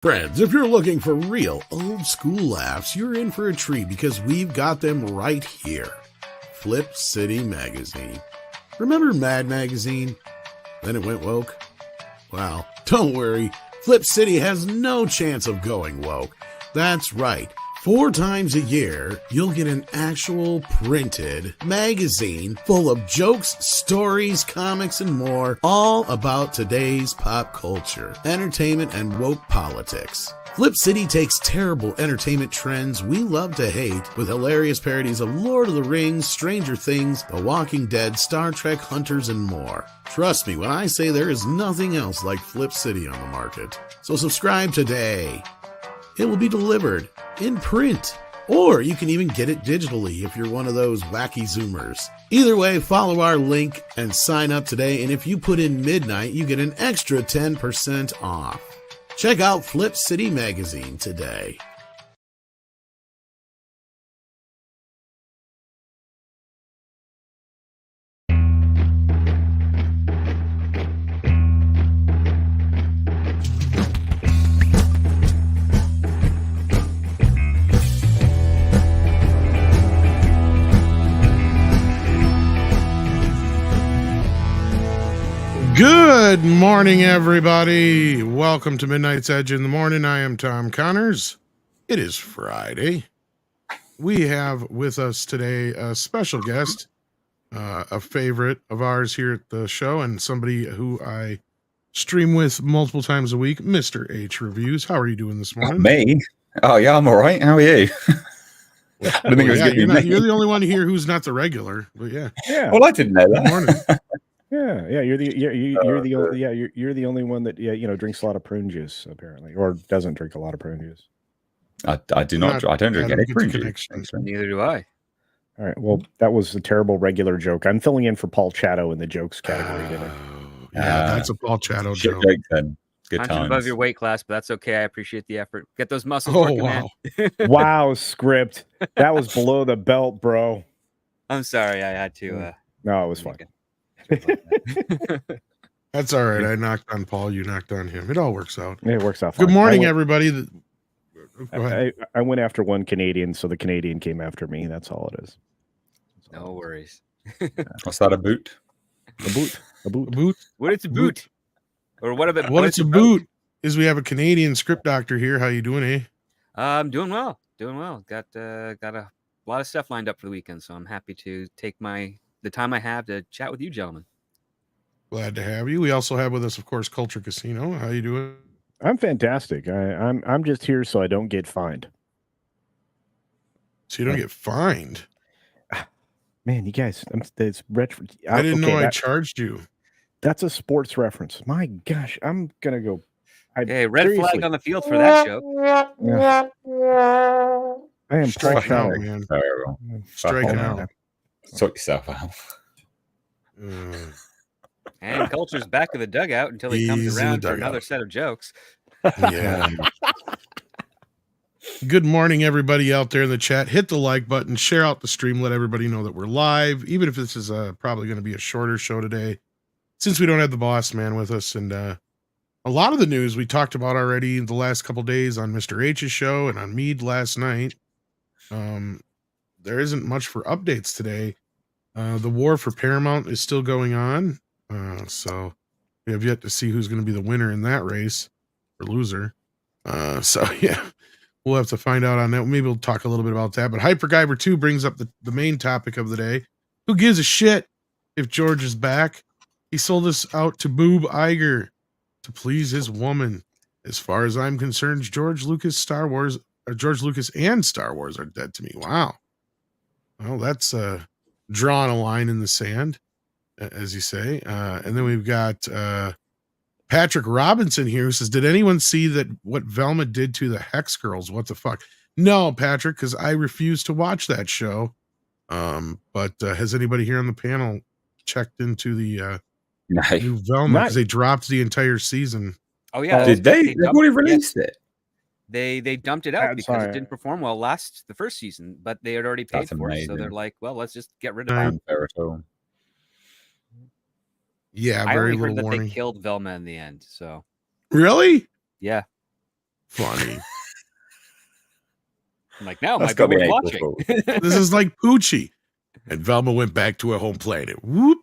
Friends, if you're looking for real old school laughs, you're in for a treat because we've got them right here. Flip City Magazine. Remember Mad Magazine? Then it went woke? Well, don't worry. Flip City has no chance of going woke. That's right. 4 times a year, you'll get an actual printed magazine full of jokes, stories, comics, and more, all about today's pop culture, entertainment, and woke politics. Flip City takes terrible entertainment trends we love to hate with hilarious parodies of Lord of the Rings, Stranger Things, The Walking Dead, Star Trek, Hunters, and more. Trust me when I say there is nothing else like Flip City on the market. So subscribe today. It will be delivered in print, or you can even get it digitally if you're one of those wacky Zoomers. Either way, follow our link and sign up today, and if you put in midnight, you get an extra 10% off. Check out Flip City Magazine today. Good morning, everybody. Welcome to Midnight's Edge in the Morning. I am Tom Connors. It is Friday. We have with us today a special guest, a favorite of ours here at the show, and somebody who I stream with multiple times a week, Mr. H Reviews. How are you doing this morning? Me? Oh, yeah, I'm all right. How are you? You're the only one here who's not the regular, but yeah. Well, I didn't know that. Good morning. Yeah, you're the only one that drinks a lot of prune juice apparently, or doesn't drink a lot of prune juice. I do not. I don't drink any prune juice. Neither do I. All right. Well, that was a terrible regular joke. I'm filling in for Paul Chatto in the jokes category today. Yeah, that's a Paul Chatto joke. Then. Good times. Above your weight class, but that's okay. I appreciate the effort. Get those muscles Oh, working, wow. man. Wow, script. That was below the belt, bro. I'm sorry. I had to. No, it was fine. That's all right. I knocked on Paul. You knocked on him. It all works out. It works out fine. Good morning, everybody. Go ahead. I went after one Canadian, so the Canadian came after me. That's all it is. No worries. What's that, a boot? A boot. A boot? What it's a boot? Or what about What it's a boot is we have a Canadian script doctor here. How you doing, eh? I'm doing well. Got a lot of stuff lined up for the weekend, so I'm happy to take the time I have to chat with you gentlemen. Glad to have you. We also have with us, of course, Culture Casino. How you doing? I'm fantastic. I'm just here so I don't get fined. So you don't get fined? Man, you guys, it's retro. I didn't know I charged you. That's a sports reference. My gosh, I'm gonna go. Hey, red flag on the field for that joke. Yeah. I am striking out, man. Striking out. Sort yourself out. And Culture's back in the dugout until he comes around for another set of jokes. Yeah. Good morning, everybody out there in the chat. Hit the like button, share out the stream, let everybody know that we're live, even if this is probably going to be a shorter show today, since we don't have the boss man with us. And a lot of the news we talked about already the last couple days on Mr. H's show and on Mead last night. There isn't much for updates today. The war for Paramount is still going on. So we have yet to see who's going to be the winner in that race or loser. So yeah, we'll have to find out on that. Maybe we'll talk a little bit about that. But Hyperguyver 2 brings up the main topic of the day. Who gives a shit if George is back? He sold us out to Boob Iger to please his woman. As far as I'm concerned, George Lucas and Star Wars are dead to me. Wow. Well, that's drawn a line in the sand, as you say. And then we've got Patrick Robinson here who says, did anyone see that what Velma did to the Hex Girls? What the fuck? No, Patrick, because I refuse to watch that show. But has anybody here on the panel checked into the new Velma? Because they dropped the entire season. Oh, yeah. Did they? They've already released it. They dumped it out because it didn't perform well the first season, but they had already paid for it. So they're like, well, let's just get rid of it. Yeah, I very only little heard that warning. they killed Velma in the end. So really? Yeah. funny. I'm like, now That's might be gotta be worth April watching. This is like Poochie. And Velma went back to her home planet. Whoop.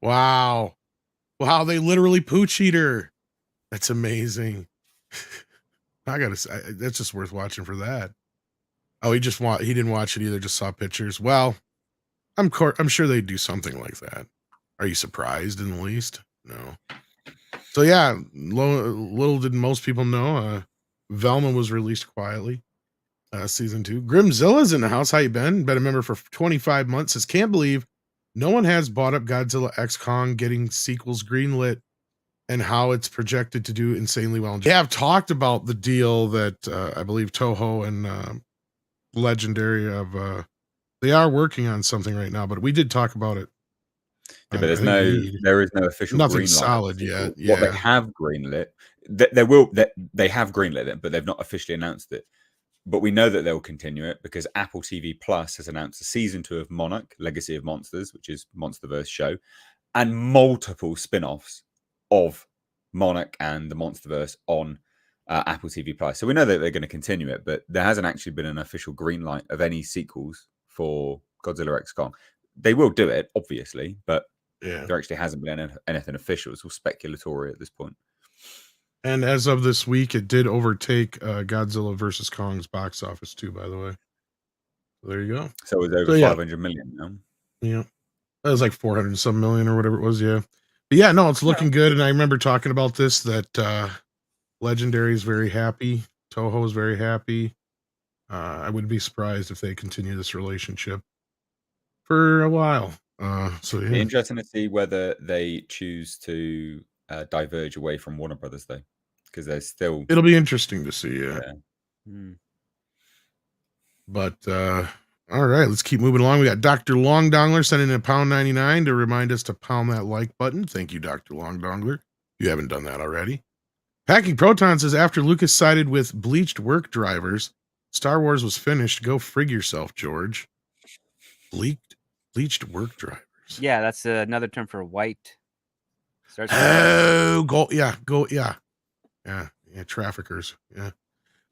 Wow. Wow, they literally Poochied her. That's amazing. I gotta say, that's just worth watching for that. Oh, he didn't watch it either, just saw pictures. Well, I'm sure they'd do something like that. Are you surprised in the least? No. So yeah, little did most people know, Velma was released quietly. Season 2. Grimzilla's in the house. How you been? Been a member for 25 months. Says can't believe no one has bought up Godzilla X Kong getting sequels greenlit and how it's projected to do insanely well. They have talked about the deal that I believe Toho and Legendary they are working on something right now, but we did talk about it. Yeah, but there is no official nothing green light solid yet. What Yeah. they have greenlit, they have greenlit it, but they've not officially announced it. But we know that they'll continue it because Apple TV Plus has announced a season 2 of Monarch: Legacy of Monsters, which is MonsterVerse show, and multiple spin-offs of Monarch and the MonsterVerse on Apple TV Plus. So we know that they're going to continue it, but there hasn't actually been an official green light of any sequels for Godzilla X Kong. They will do it, obviously, but there actually hasn't been anything official. It's all speculatory at this point. And as of this week, it did overtake Godzilla vs. Kong's box office too, by the way. So there you go. So it was over 500 million now. Yeah. That was like 400 and some million or whatever it was, yeah. But yeah, no, it's looking good. And I remember talking about this, that Legendary is very happy. Toho is very happy. I wouldn't be surprised if they continue this relationship for a while. So yeah. Be interesting to see whether they choose to diverge away from Warner Brothers, though, because there's still. It'll be interesting to see, yeah. But all right, let's keep moving along. We got Dr. Long Dongler sending in £1.99 to remind us to pound that like button. Thank you, Dr. Long Dongler. If you haven't done that already. Packing Proton says after Lucas sided with bleached work drivers, Star Wars was finished. Go frig yourself, George. Bleached work drivers. Yeah, that's another term for white. Traffickers. Yeah.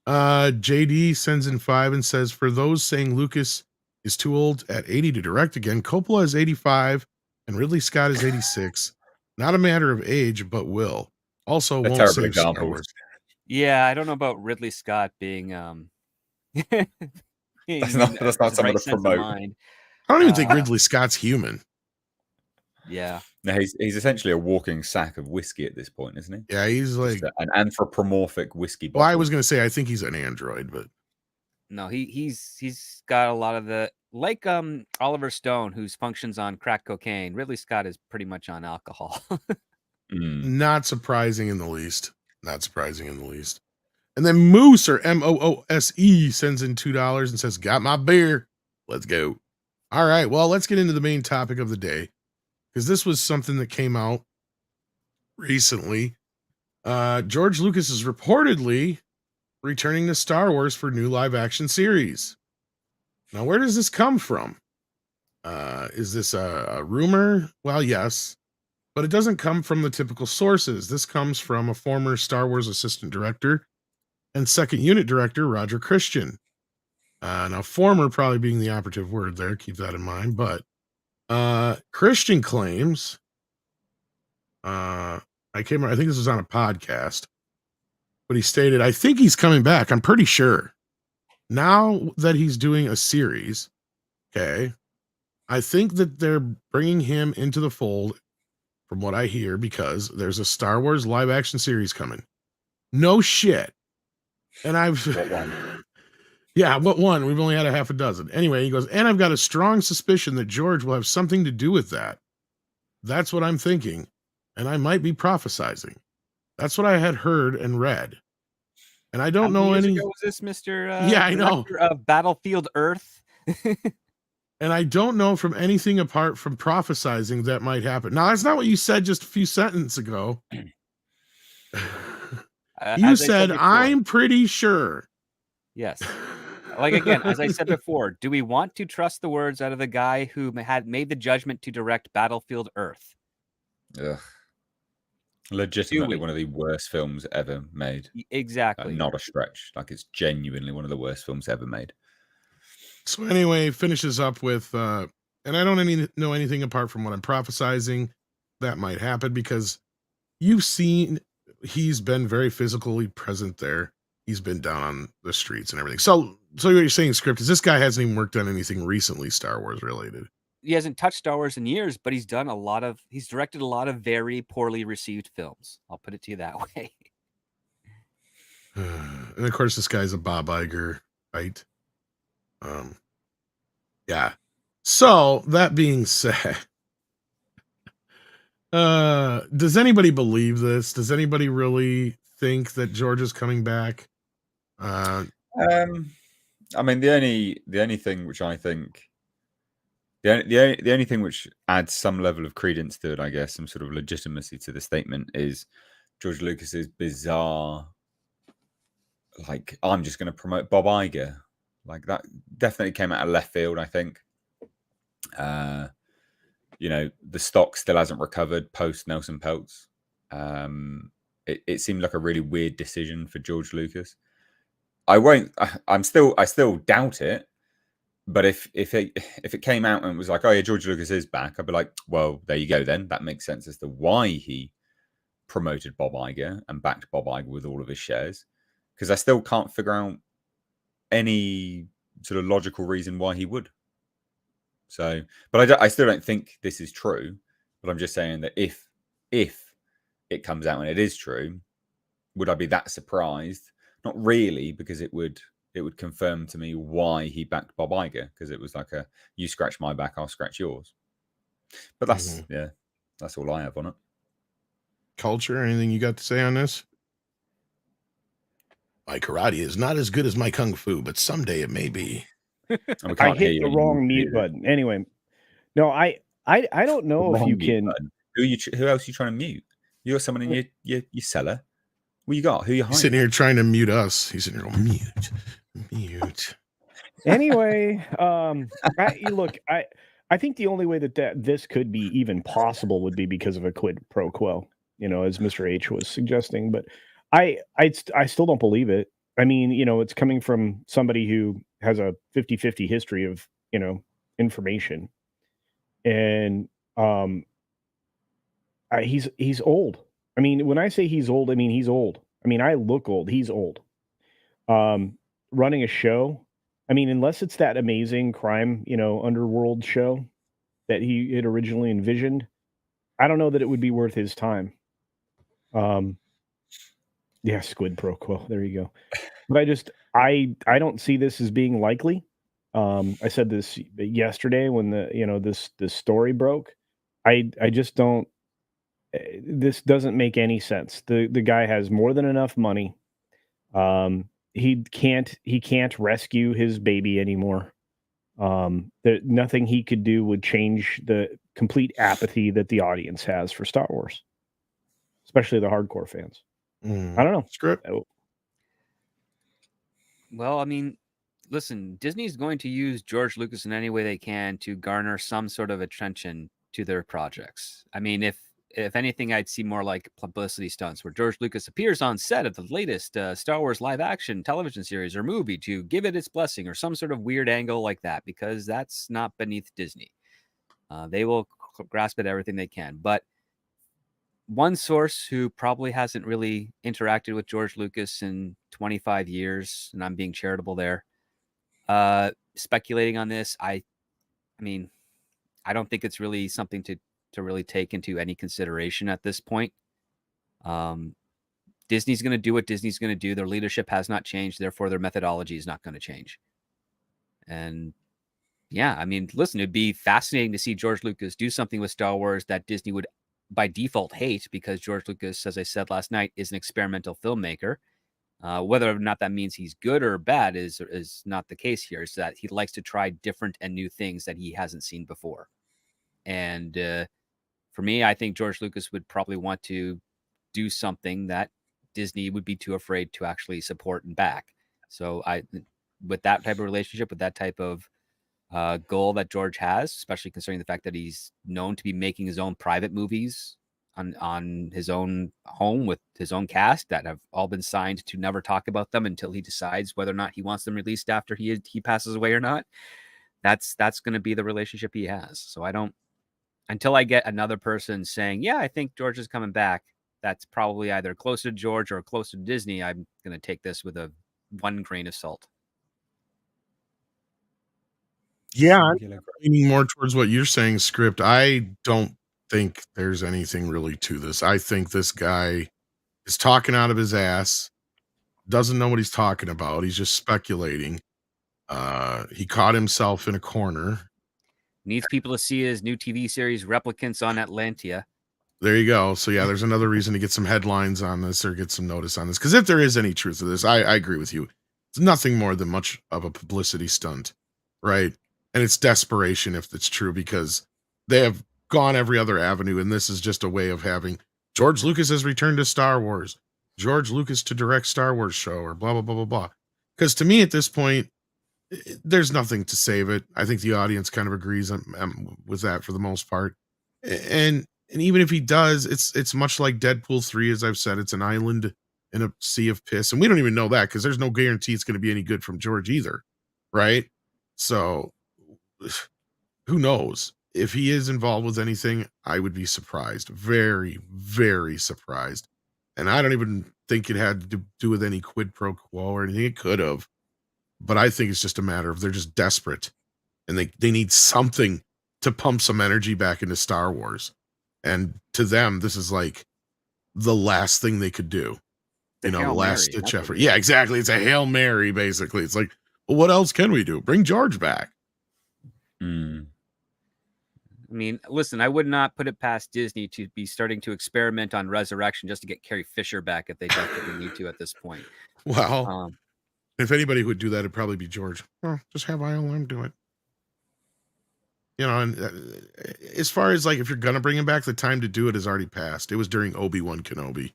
JD sends in 5 and says, for those saying Lucas is too old at 80 to direct again, Coppola is 85 and Ridley Scott is 86. Not a matter of age, but will. Also, won't save Star Wars. Yeah, I don't know about Ridley Scott being that's not someone to promote. I don't even think Ridley Scott's human. Yeah. No, he's essentially a walking sack of whiskey at this point, isn't he? Yeah, he's like an anthropomorphic whiskey bottle. Well, I was going to say I think he's an android, but no, he's got a lot of the like Oliver Stone, whose functions on crack cocaine. Ridley Scott is pretty much on alcohol. Not surprising in the least. Not surprising in the least. And then Moose, or Moose, sends in $2 and says, got my beer. Let's go. All right. Well, let's get into the main topic of the day, because this was something that came out recently. George Lucas is reportedly returning to Star Wars for new live action series. Now, where does this come from? Is this a rumor? Well, yes, but it doesn't come from the typical sources. This comes from a former Star Wars assistant director and second unit director, Roger Christian. Now, former probably being the operative word there. Keep that in mind. But Christian claims, I think this was on a podcast, but he stated, I think he's coming back. I'm pretty sure. Now that he's doing a series, okay, I think that they're bringing him into the fold, from what I hear, because there's a Star Wars live action series coming. No shit. And What one? Yeah, what one? We've only had a half a dozen. Anyway, he goes, and I've got a strong suspicion that George will have something to do with that. That's what I'm thinking. And I might be prophesizing. That's what I had heard and read. And I don't know any. Was this Mr. Yeah, I know. Of Battlefield Earth? And I don't know from anything apart from prophesizing that might happen. Now, that's not what you said just a few sentences ago. You said, I'm pretty sure. Yes. Like, again, as I said before, do we want to trust the words out of the guy who had made the judgment to direct Battlefield Earth? Ugh. Legitimately Chewie. one of the worst films ever made. Exactly. Not a stretch. Like, it's genuinely one of the worst films ever made. So anyway, finishes up with, and I don't know anything apart from what I'm prophesizing that might happen, because you've seen he's been very physically present there. He's been down on the streets and everything. So what you're saying, Script, is this guy hasn't even worked on anything recently Star Wars related. He hasn't touched Star Wars in years, but he's directed a lot of very poorly received films. I'll put it to you that way. And of course, this guy's a Bob Iger, right? Yeah. So that being said, does anybody believe this? Does anybody really think that George is coming back? I mean, the only thing which I think the only thing which adds some level of credence to it, I guess, some sort of legitimacy to the statement, is George Lucas's bizarre, like, I'm just going to promote Bob Iger. Like, that definitely came out of left field, I think. You know, the stock still hasn't recovered post Nelson Peltz. It seemed like a really weird decision for George Lucas. I still doubt it. But if it came out and was like, oh yeah, George Lucas is back, I'd be like, well, there you go then. That makes sense as to why he promoted Bob Iger and backed Bob Iger with all of his shares. Because I still can't figure out any sort of logical reason why he would. So, but I still don't think this is true. But I'm just saying that if it comes out and it is true, would I be that surprised? Not really, because it would confirm to me why he backed Bob Iger, because it was like a, you scratch my back, I'll scratch yours. But that's that's all I have on it. Culture, anything you got to say on this? My karate is not as good as my kung fu, but someday it may be. I hit the wrong mute button. Anyway, no, I don't know if you can. Who else are you trying to mute? You got someone in your cellar? What you got? Who you He's sitting here trying to mute us. He's sitting here going, mute. Anyway, I think the only way that this could be even possible would be because of a quid pro quo, you know, as Mr. H was suggesting. But I still don't believe it. I mean, you know, it's coming from somebody who has a 50-50 history of, you know, information. And he's old. I mean, when I say he's old, I mean he's old. I mean, I look old. He's old. Running a show, I mean, unless it's that amazing crime, you know, underworld show that he had originally envisioned, I don't know that it would be worth his time. Yeah, squid pro quo. There you go. But I don't see this as being likely. I said this yesterday when this story broke. I just don't. This doesn't make any sense. The guy has more than enough money. He can't rescue his baby anymore. Nothing he could do would change the complete apathy that the audience has for Star Wars, especially the hardcore fans. I don't know. Script. Well, I mean, listen, Disney's going to use George Lucas in any way they can to garner some sort of attention to their projects. I mean, if anything, I'd see more like publicity stunts where George Lucas appears on set of the latest Star Wars live action television series or movie to give it its blessing, or some sort of weird angle like that, because that's not beneath Disney. They will grasp at everything they can. But one source who probably hasn't really interacted with George Lucas in 25 years, and I'm being charitable there, speculating on this, I mean, I don't think it's really something to really take into any consideration at this point. Disney's going to do what Disney's going to do. Their leadership has not changed. Therefore, their methodology is not going to change. And yeah, I mean, listen, it'd be fascinating to see George Lucas do something with Star Wars that Disney would by default hate, because George Lucas, as I said last night, is an experimental filmmaker. Whether or not that means he's good or bad is not the case here. It's that he likes to try different and new things that he hasn't seen before. And for me, I think George Lucas would probably want to do something that Disney would be too afraid to actually support and back. So with that type of relationship, with that type of goal that George has, especially considering the fact that he's known to be making his own private movies on his own home with his own cast that have all been signed to never talk about them until he decides whether or not he wants them released after he passes away or not. That's going to be the relationship he has. So I don't, until I get another person saying, yeah, I think George is coming back, that's probably either close to George or close to Disney. I'm going to take this with one grain of salt. Yeah, I'm leaning more towards what you're saying, Script. I don't think there's anything really to this. I think this guy is talking out of his ass, doesn't know what he's talking about. He's just speculating. He caught himself in a corner. Needs people to see his new TV series, Replicants on Atlantia. There you go. So yeah, there's another reason to get some headlines on this or get some notice on this. Because if there is any truth to this, I agree with you. It's nothing more than much of a publicity stunt, right? And it's desperation if it's true, because they have gone every other avenue, and this is just a way of having George Lucas has returned to Star Wars, George Lucas to direct Star Wars show, or blah, blah, blah, blah, blah. Because to me at this point, there's nothing to save it. I think the audience kind of agrees with that for the most part. And even if he does, it's much like Deadpool 3, as I've said, it's an island in a sea of piss. And we don't even know that, because there's no guarantee it's going to be any good from George either, right? So who knows? If he is involved with anything, I would be surprised. Very, very surprised. And I don't even think it had to do with any quid pro quo or anything. It could have. But I think it's just a matter of they're just desperate. And they need something to pump some energy back into Star Wars. And to them, this is like the last thing they could do. The last ditch effort. Yeah, exactly. It's a Hail Mary, basically. It's like, well, what else can we do? Bring George back. Mm. I mean, listen, I would not put it past Disney to be starting to experiment on Resurrection just to get Carrie Fisher back if they definitely need to at this point. Well, if anybody would do that, it'd probably be George. Well, just have ILM do it. And as far as like, if you're going to bring him back, the time to do it has already passed. It was during Obi-Wan Kenobi.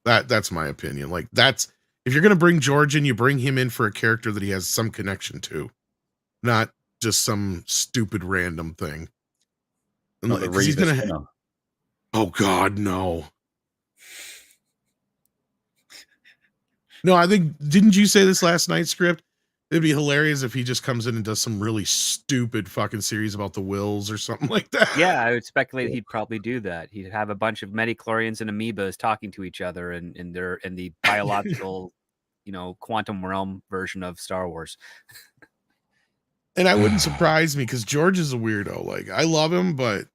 That's my opinion. Like, if you're going to bring George in, you bring him in for a character that he has some connection to, not just some stupid random thing. He's gonna. Oh God, no. No, I think, didn't you say this last night, Script? It'd be hilarious if he just comes in and does some really stupid fucking series about the Wills or something like that. Yeah, I would speculate he'd probably do that. He'd have a bunch of metachlorians and amoebas talking to each other in the biological, quantum realm version of Star Wars. And that wouldn't surprise me, because George is a weirdo. Like, I love him, but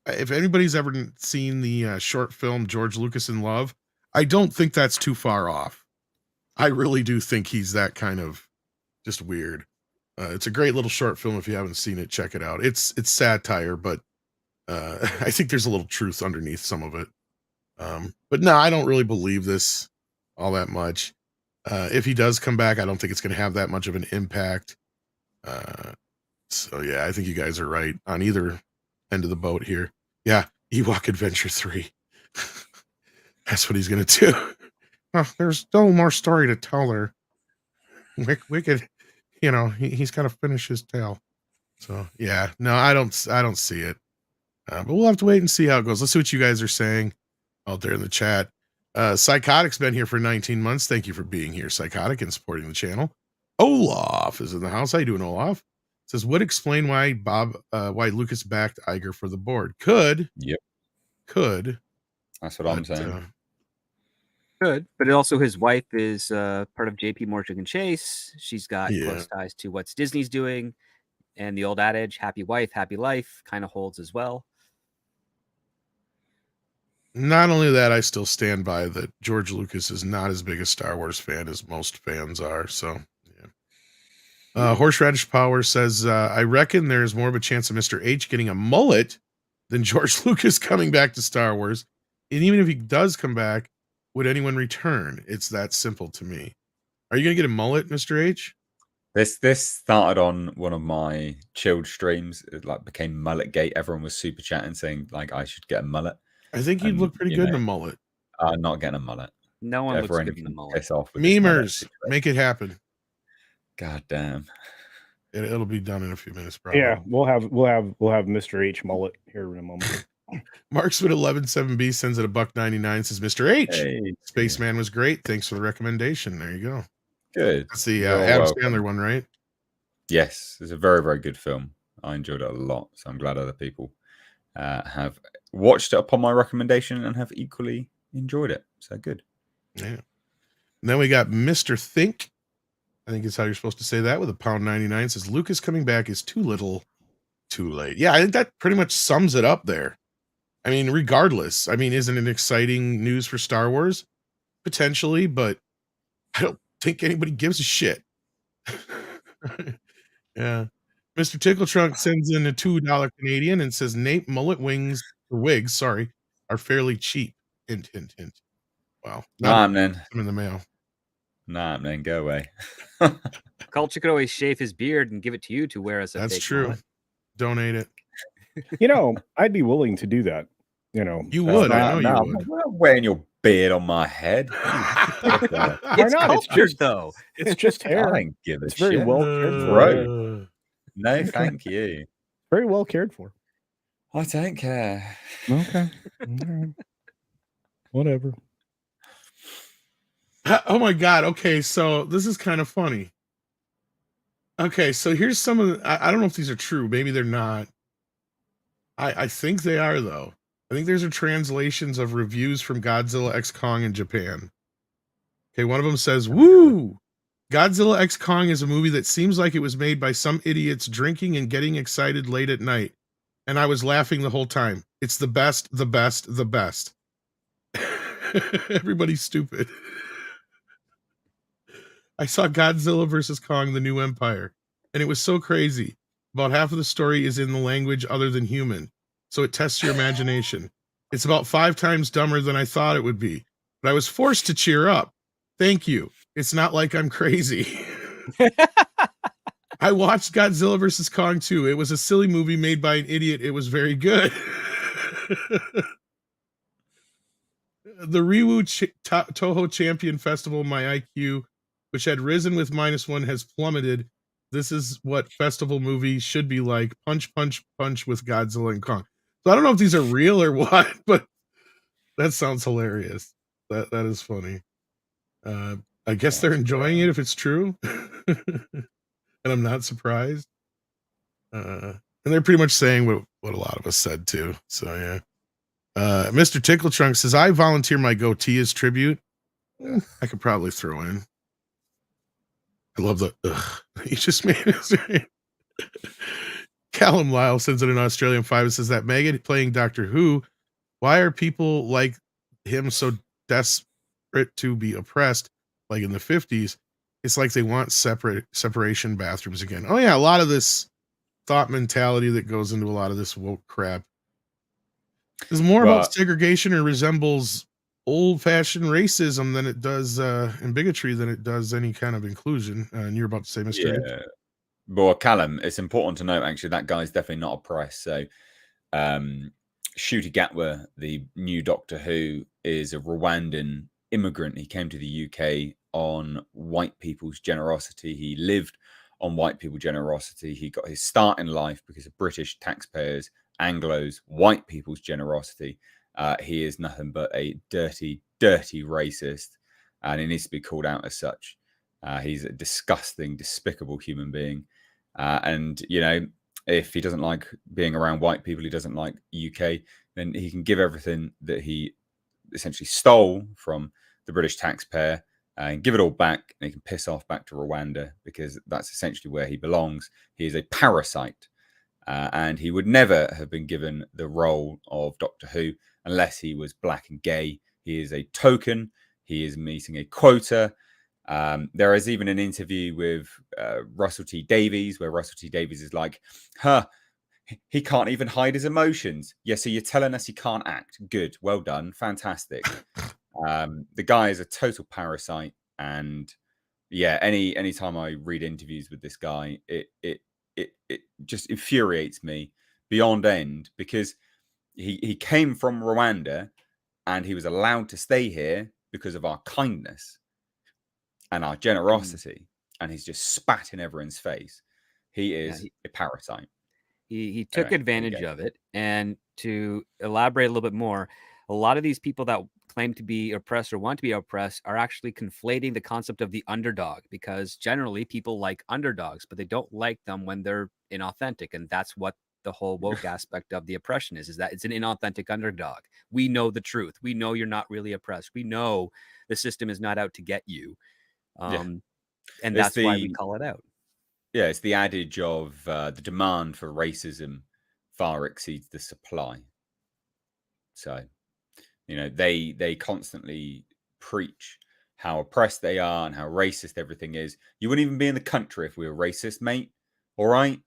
if anybody's ever seen the short film George Lucas in Love, I don't think that's too far off. I really do think he's that kind of just weird. It's a great little short film. If you haven't seen it, check it out. It's satire, but I think there's a little truth underneath some of it. But no, I don't really believe this all that much. If he does come back, I don't think it's going to have that much of an impact. So yeah, I think you guys are right on either end of the boat here. Yeah, Ewok Adventure 3. That's what he's going to do. Oh, there's still more story to tell there. Wicked, he's got to finish his tale. So yeah, no, I don't see it. But we'll have to wait and see how it goes. Let's see what you guys are saying out there in the chat. Psychotic's been here for 19 months. Thank you for being here, Psychotic, and supporting the channel. Olaf is in the house. How you doing, Olaf? Says, would explain why Lucas backed Iger for the board. Could. Yep. Could. That's what I'm saying. Could, but also his wife is part of JP Morgan and Chase. She's got close ties to what's Disney's doing, and the old adage, happy wife, happy life, kind of holds as well. Not only that, I still stand by that George Lucas is not as big a Star Wars fan as most fans are. So, yeah. Horseradish Power says, I reckon there's more of a chance of Mr. H getting a mullet than George Lucas coming back to Star Wars. And even if he does come back, would anyone return? It's that simple to me. Are you going to get a mullet, Mr. H? This started on one of my chilled streams. It became mullet gate. Everyone was super chatting, saying I should get a mullet. I think you'd look pretty good in a mullet. Not getting a mullet. No one looks good in a mullet. Piss off with Memers, make it happen. God damn. It'll be done in a few minutes, probably. Yeah, we'll have Mr. H mullet here in a moment. Marksman 117B sends it $1.99. Says Mr. H. Hey, Spaceman was great. Thanks for the recommendation. There you go. good. That's the You're Adam welcome. Sandler one, right? Yes, it's a very, very good film. I enjoyed it a lot, so I'm glad other people have watched it upon my recommendation and have equally enjoyed it. So good. Yeah. And then we got Mr. Think. I think is how you're supposed to say that, with $1.99. Says Lucas coming back is too little, too late. Yeah, I think that pretty much sums it up there. I mean, regardless, I mean, isn't it exciting news for Star Wars? Potentially, but I don't think anybody gives a shit. Yeah. Mr. Tickle Trunk sends in a $2 Canadian and says Nate mullet wigs, sorry, are fairly cheap. Hint, hint, hint. Wow. Nah, man. I'm in the mail. Nah, man, go away. Culture could always shave his beard and give it to you to wear as a That's fake true. mullet. Donate it. You know, I'd be willing to do that. You know, You would. I know you I'm would. not wearing your beard on my head. Why It's not? It's cultured, just though. it's just I hair. don't give a It's very shit. well cared for. Right. No, thank you. Very well cared for. I don't care. Okay. All right. Whatever. Oh my God. Okay, so this is kind of funny. Okay, so here's some of the, I don't know if these are true. Maybe they're not. I think they are, though. I think there's a translations of reviews from Godzilla X Kong in Japan. Okay, one of them says, "Woo! Godzilla X Kong is a movie that seems like it was made by some idiots drinking and getting excited late at night. And I was laughing the whole time. It's the best, the best, the best." Everybody's stupid. I saw Godzilla vs. Kong, The New Empire, and it was so crazy. About half of the story is in the language other than human, so it tests your imagination. It's about 5 times dumber than I thought it would be, but I was forced to cheer up. Thank you. It's not like I'm crazy. I watched Godzilla vs. Kong too. It was a silly movie made by an idiot. It was very good. The Riwu Toho Champion Festival, my IQ, which had risen with -1, has plummeted. This is what festival movies should be like. Punch, punch, punch with Godzilla and Kong. So I don't know if these are real or what, but that sounds hilarious. That is funny. I guess they're enjoying it if it's true. And I'm not surprised. And they're pretty much saying what a lot of us said too. So yeah. Mr. Tickle Trunk says, I volunteer my goatee as tribute. I could probably throw in. I love the he just made it. Callum Lyle sends it in Australian 5 and says that Megan playing Doctor Who. Why are people like him so desperate to be oppressed like in the 50s? It's like they want separation bathrooms again. Oh yeah, a lot of this thought mentality that goes into a lot of this woke crap is more about segregation and resembles old-fashioned racism than it does and bigotry than it does any kind of inclusion. And you're about to say, Mr. Yeah. Well, Callum, it's important to note actually that guy's definitely not oppressed. So Ncuti Gatwa, the new Doctor Who, is a Rwandan immigrant. He came to the UK on white people's generosity. He lived on white people's generosity. He got his start in life because of British taxpayers, Anglos, white people's generosity. He is nothing but a dirty, dirty racist, and he needs to be called out as such. He's a disgusting, despicable human being. And, you know, if he doesn't like being around white people, he doesn't like UK, then he can give everything that he essentially stole from the British taxpayer and give it all back, and he can piss off back to Rwanda because that's essentially where he belongs. He is a parasite, and he would never have been given the role of Doctor Who unless he was black and gay. He is a token. He is meeting a quota. There is even an interview with Russell T Davies where Russell T Davies is like, he can't even hide his emotions. Yeah, so you're telling us he can't act. Good. Well done. Fantastic. The guy is a total parasite. And yeah, any time I read interviews with this guy, it just infuriates me beyond end, because he came from Rwanda and he was allowed to stay here because of our kindness and our generosity, and he's just spat in everyone's face. He is a parasite. He took Alright, there you advantage go. of it. And to elaborate a little bit more, a lot of these people that claim to be oppressed or want to be oppressed are actually conflating the concept of the underdog, because generally people like underdogs, but they don't like them when they're inauthentic. And that's what the whole woke aspect of the oppression is that it's an inauthentic underdog. We know the truth. We know you're not really oppressed. We know the system is not out to get you. Yeah. And It's that's why we the call it out. yeah, it's the adage of the demand for racism far exceeds the supply. So, they constantly preach how oppressed they are and how racist everything is. You wouldn't even be in the country if we were racist, mate. All right.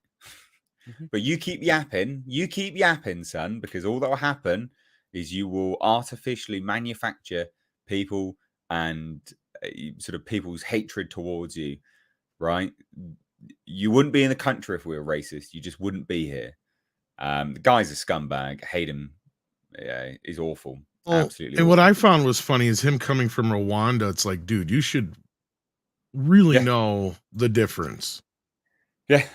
But you keep yapping, son, because all that will happen is you will artificially manufacture people and sort of people's hatred towards you, right? You wouldn't be in the country if we were racist. You just wouldn't be here. The guy's a scumbag. I hate him. Yeah, he's awful. Well, Absolutely and what awful. I found was funny is him coming from Rwanda. It's like, dude, you should really Yeah. know the difference. Yeah.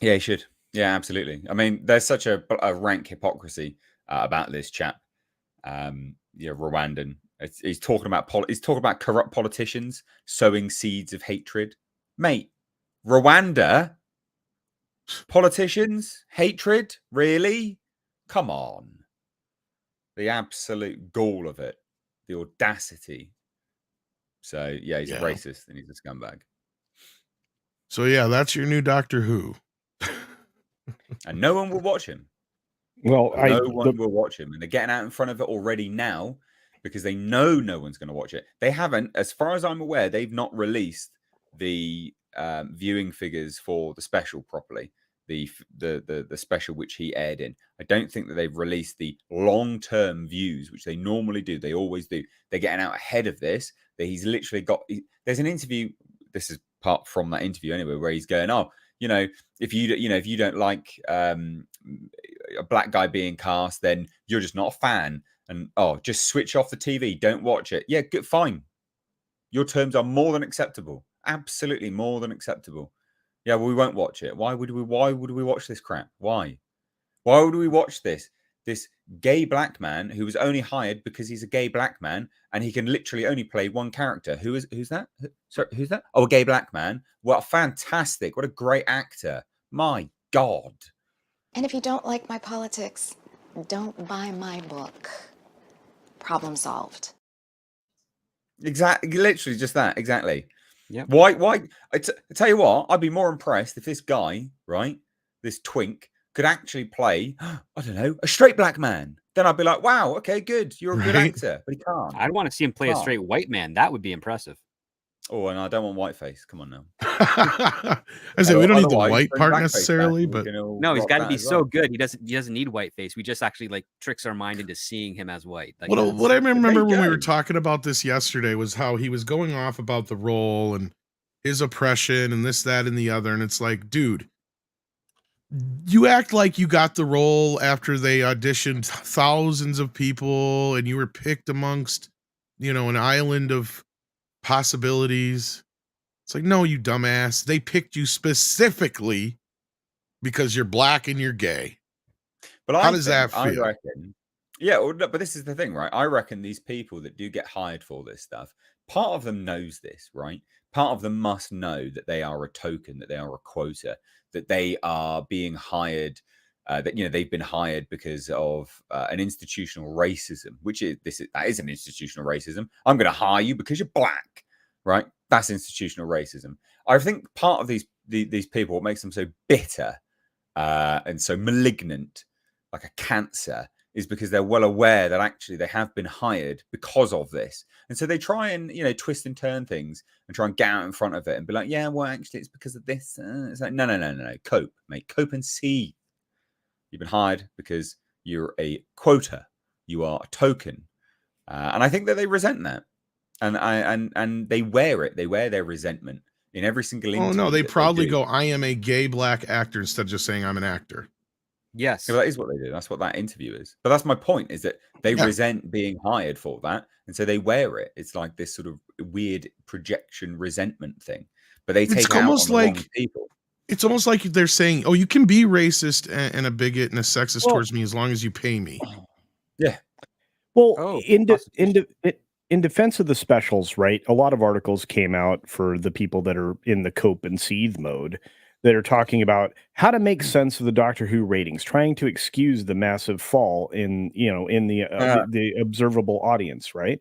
Yeah, he should. Yeah, absolutely. I mean, there's such a rank hypocrisy about this chap. Rwandan. He's talking about corrupt politicians sowing seeds of hatred. Mate, Rwanda politicians hatred, really? Come on. The absolute gall of it, the audacity. So yeah, he's a Yeah. racist and he's a scumbag. So yeah, that's your new Doctor Who. And no one will watch him. Well, No one will watch him, and they're getting out in front of it already now because they know no one's going to watch it. They haven't, as far as I'm aware, they've not released the viewing figures for the special properly. The special which he aired in. I don't think that they've released the long-term views, which they normally do. They always do. They're getting out ahead of this. That he's literally got. There's an interview. This is part from that interview anyway, where he's going, "Oh, if you don't like a black guy being cast, then you're just not a fan. And just switch off the TV. Don't watch it. Yeah, good, fine. Your terms are more than acceptable. Absolutely more than acceptable. Yeah, well, we won't watch it. Why would we watch this crap? Why would we watch this gay black man who was only hired because he's a gay black man and he can literally only play one character? Who's that? Sorry, who's that? Oh, a gay black man. What fantastic. What a great actor. My God. And if you don't like my politics, don't buy my book. Problem solved. Exactly. Literally just that. Exactly. Yeah. Why? I tell you what, I'd be more impressed if this guy, right, this twink, could actually play, I don't know, a straight black man. Then I'd be like, wow, okay, good. You're a good Right. actor. But he can't. I'd want to see him play a Can't. straight white man. That would be impressive. Oh, and I don't want whiteface. Come on now. I say we don't need the Otherwise, white bring part blackface necessarily, back and we but can all No, he's rock got to that be as so well. good. He doesn't need white face. We just actually like tricks our mind into seeing him as white. Like, what I remember when we go. were talking about this yesterday was how he was going off about the role and his oppression and this, that, and the other. And it's like, dude, you act like you got the role after they auditioned thousands of people and you were picked amongst, an island of possibilities. It's like, no, you dumbass. They picked you specifically because you're black and you're gay. But How does that I feel? reckon, yeah, well, no, but this is the thing, right? I reckon these people that do get hired for this stuff, part of them knows this, right? Part of them must know that they are a token, that they are a quota, that they are being hired, that they've been hired because of an institutional racism, that is an institutional racism. I'm going to hire you because you're black, right? That's institutional racism. I think part of these people, what makes them so bitter and so malignant, like a cancer, is because they're well aware that actually they have been hired because of this. And so they try and, twist and turn things and try and get out in front of it and be like, yeah, well, actually it's because of this. It's like, no. Cope, mate. Cope and see. You've been hired because you're a quota. You are a token. And I think that they resent that. And they wear it. They wear their resentment in every single interview. Oh, no, they that proudly do. go, I am a gay black actor instead of just saying I'm an actor. yes. Yeah, that is what they do. That's what that interview is. But that's my point, is that they resent being hired for that. And so they wear it. It's like this sort of weird projection resentment thing. But they take It's it out on almost the wrong like people. It's almost like they're saying, "Oh, you can be racist and a bigot and a sexist Well- towards me as long as you pay me." Yeah. Well, Oh, in prostitution. defense of the specials, right? A lot of articles came out for the people that are in the cope and seethe mode that are talking about how to make sense of the Doctor Who ratings, trying to excuse the massive fall in the observable audience, right?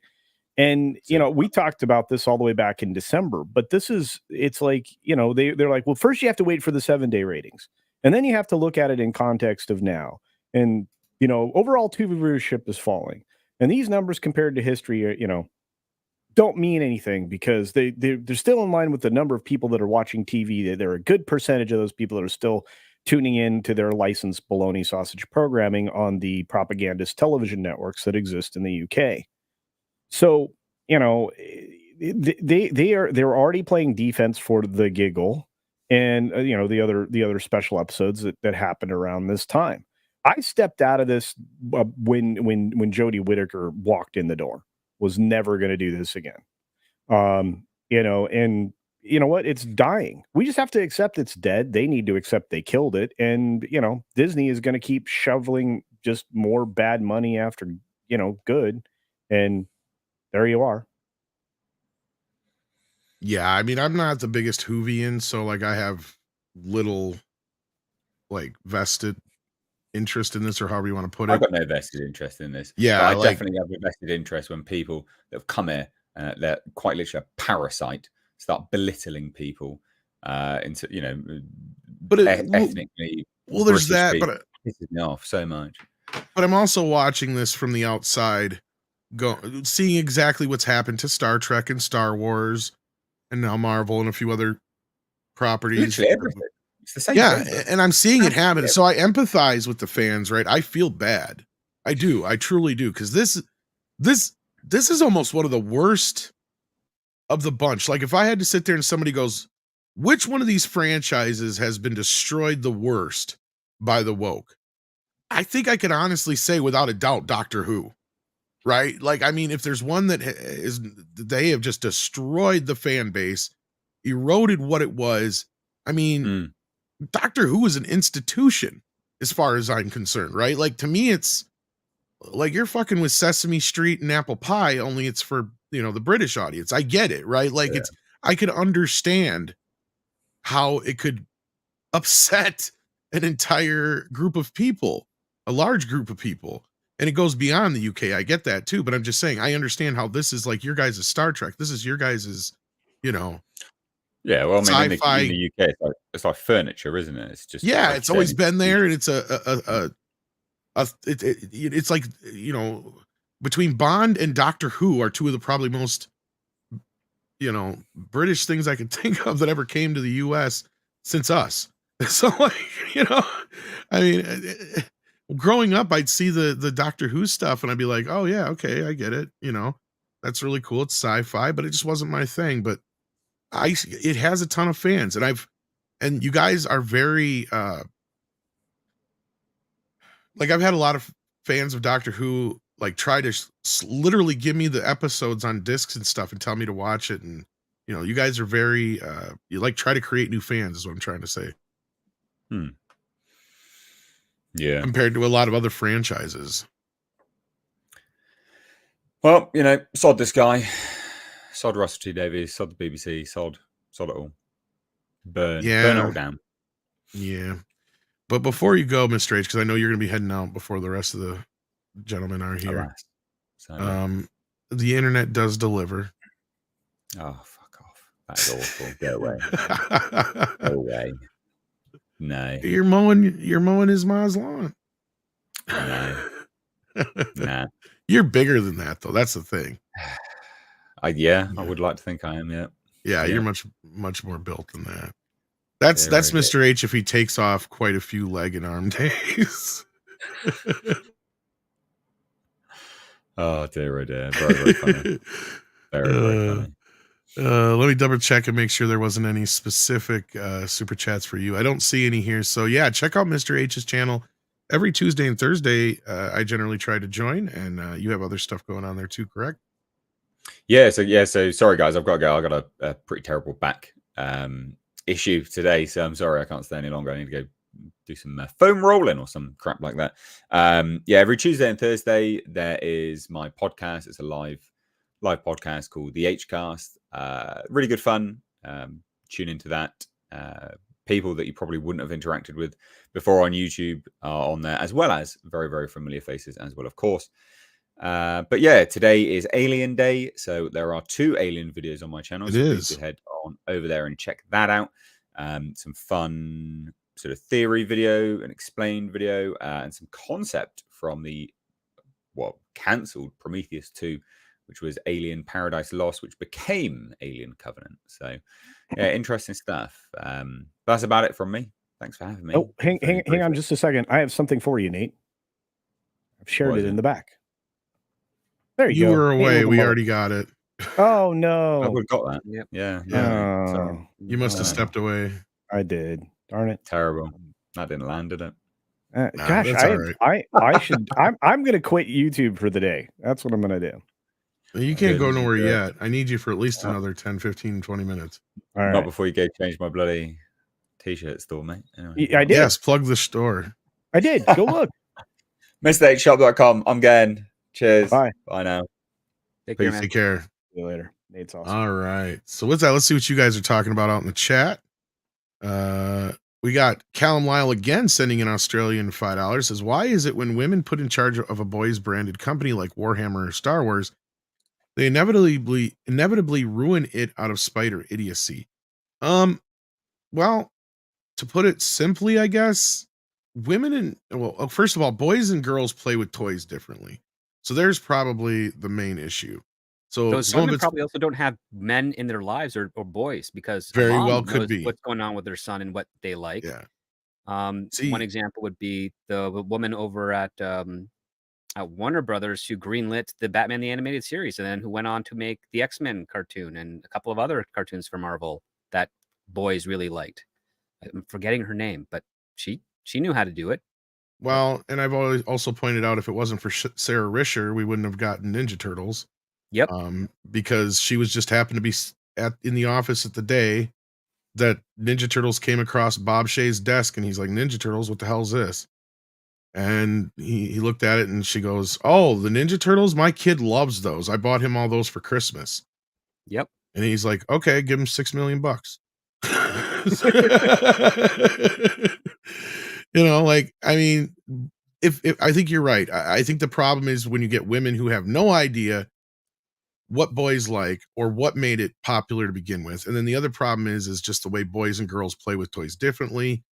And we talked about this all the way back in December, but it's like, they're like, well, first you have to wait for the 7-day ratings, and then you have to look at it in context of now. And overall TV viewership is falling, and these numbers compared to history are, don't mean anything because they're still in line with the number of people that are watching TV. There are a good percentage of those people that are still tuning in to their licensed bologna sausage programming on the propagandist television networks that exist in the UK. So, they're already playing defense for the giggle, and the other special episodes that happened around this time. I stepped out of this when Jodie Whittaker walked in the door. Was never going to do this again. And you know what? It's dying. We just have to accept it's dead. They need to accept they killed it, and Disney is going to keep shoveling just more bad money after good, and there you are. Yeah, I mean, I'm not the biggest Whovian, so like I have little like vested interest in this, or however you want to put I've it. got no vested interest in this. Yeah, But I like- definitely have a vested interest when people that have come here and they're quite literally a parasite start belittling people into But ethnically. well, there's British that, people. but It pisses me off so much. I'm also watching this from the outside, seeing exactly what's happened to Star Trek and Star Wars, and now Marvel and a few other properties. Literally everything. It's the same Yeah, thing. and I'm seeing it happen. Yeah. So I empathize with the fans, right? I feel bad. I do. I truly do, because this is almost one of the worst of the bunch. Like if I had to sit there and somebody goes, which one of these franchises has been destroyed the worst by the woke? I think I could honestly say without a doubt Doctor Who. Right? Like, I mean, if there's one that they have just destroyed the fan base, eroded what it was. I mean, Doctor Who is an institution as far as I'm concerned, right? Like, to me, it's like you're fucking with Sesame Street and Apple Pie, only it's for, the British audience. I get it, right? Like, I could understand how it could upset an entire group of people, a large group of people. And it goes beyond the UK. I get that too, but I'm just saying I understand how this is like your guys' Star Trek. This is your guys' Yeah, well, I mean, sci-fi. in the UK, it's like furniture, isn't it? It's just It's always been there, and it's it's like between Bond and Doctor Who are two of the probably most British things I can think of that ever came to the US since us. So like I mean. Growing up, I'd see the Doctor Who stuff and I'd be like, oh yeah, okay, I get it. That's really cool. It's sci-fi, but it just wasn't my thing. But it has a ton of fans, and you guys are very like I've had a lot of fans of Doctor Who like try to literally give me the episodes on discs and stuff and tell me to watch it. And you guys are very you like try to create new fans is what I'm trying to say. Yeah. Compared to a lot of other franchises. Well, sod this guy, sod Russell T Davies, sod the BBC, sod it all. Burn it all down. Yeah. But before you go, Mr. H, because I know you're going to be heading out before the rest of the gentlemen are here. The internet does deliver. Oh, fuck off. That is awful. Go away. Go away. No. You're mowing his ma's lawn. No. Nah. You're bigger than that, though. That's the thing. I would like to think I am. Yeah, you're much more built than that. That's Mr. H if he takes off quite a few leg and arm days. Oh dear, oh dear. Very, very funny. Very funny. Let me double check and make sure there wasn't any specific super chats for you. I don't see any here. So yeah, check out Mr. H's channel. Every Tuesday and Thursday, I generally try to join, and you have other stuff going on there too, correct? Yeah. So sorry guys, I've got to go. I've got a pretty terrible back issue today, so I'm sorry I can't stay any longer. I need to go do some foam rolling or some crap like that. Yeah, every Tuesday and Thursday there is my podcast. It's a live podcast called the Hcast. Really good fun. Tune into that. People that you probably wouldn't have interacted with before on YouTube are on there, as well as very, very familiar faces as well, of course. But yeah, today is Alien Day, so there are 2 Alien videos on my channel. It so is. please head on over there and check that out. Some fun sort of theory video, an explained video, and some concept from the cancelled Prometheus 2, which was Alien Paradise Lost, which became Alien Covenant. So yeah, interesting stuff. That's about it from me. Thanks for having me. Oh, hang on just a second. I have something for you, Nate. I've shared What it is in it? the back. There you You go. were Hey, away. little We mullet. already got it. Oh I no. would have got that. Yep. Yeah. Yeah. Sorry. You must have No. stepped away. I did. Darn it. Terrible. That didn't land, did it? Nah, Gosh, that's all right. I should. I'm gonna quit YouTube for the day. That's what I'm gonna do. You can't go Good. nowhere Yeah. yet. I need you for at least another 10, 15, 20 minutes. All Not right. before you go change my bloody t-shirt store, mate. Anyway. I did. Yes, plug the store. I did. Go look. MrHshop.com. I'm going. Cheers. Bye. Bye now. Take care, Peace. man. Take care. See you later. Nate's awesome. All right. So with that, let's see what you guys are talking about out in the chat. We got Callum Lyle again sending an Australian $5. Says, why is it when women put in charge of a boys branded company like Warhammer or Star Wars, they inevitably ruin it out of spite or idiocy? Well, to put it simply, I guess first of all, boys and girls play with toys differently. So there's probably the main issue. So Those some of women it's probably also don't have men in their lives or boys because a Very mom well could knows be. what's going on with their son and what they like. yeah. One See- example would be the woman over at Warner Brothers who greenlit the Batman the Animated Series and then who went on to make the X-Men cartoon and a couple of other cartoons for Marvel that boys really liked. I'm forgetting her name, but she knew how to do it. Well, and I've always also pointed out if it wasn't for Sarah Risher, we wouldn't have gotten Ninja Turtles. Yep. Because she was just happened to be in the office at the day that Ninja Turtles came across Bob Shea's desk, and he's like, Ninja Turtles, what the hell is this? And he looked at it, and she goes, oh, the Ninja Turtles? My kid loves those. I bought him all those for Christmas. Yep. And he's like, okay, give him $6 million. You know, like, I mean, if I think you're right. I think the problem is when you get women who have no idea what boys like or what made it popular to begin with. And then the other problem is just the way boys and girls play with toys differently.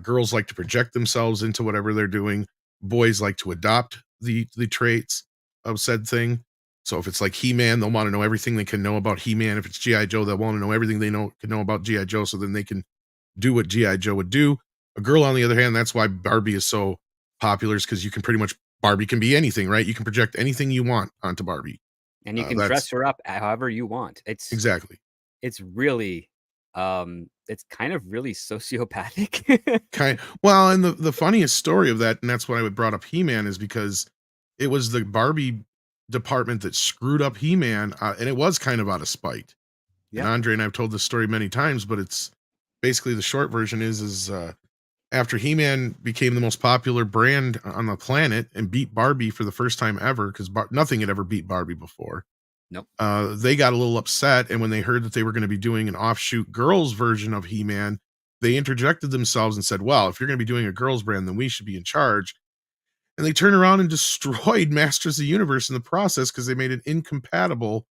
Girls like to project themselves into whatever they're doing. Boys like to adopt the traits of said thing. So if it's like He-Man, they'll want to know everything they can know about He-Man. If it's G.I. Joe, they'll want to know everything they can know about G.I. Joe, so then they can do what G.I. Joe would do. A girl, on the other hand, that's why Barbie is so popular, is because you can pretty much, Barbie can be anything, right? You can project anything you want onto Barbie. And you can that's- dress her up however you want. It's Exactly. It's really it's kind of really sociopathic. Well, and the funniest story of that, and that's why I brought up He-Man, is because it was the Barbie department that screwed up He-Man, and it was kind of out of spite. Yeah. And Andre and I've told this story many times, but it's basically the short version is after He-Man became the most popular brand on the planet and beat Barbie for the first time ever, because nothing had ever beat Barbie before. Nope. They got a little upset, and when they heard that they were going to be doing an offshoot girls version of He-Man, they interjected themselves and said, well, if you're going to be doing a girls brand, then we should be in charge. And they turned around and destroyed Masters of the Universe in the process because they made an incompatible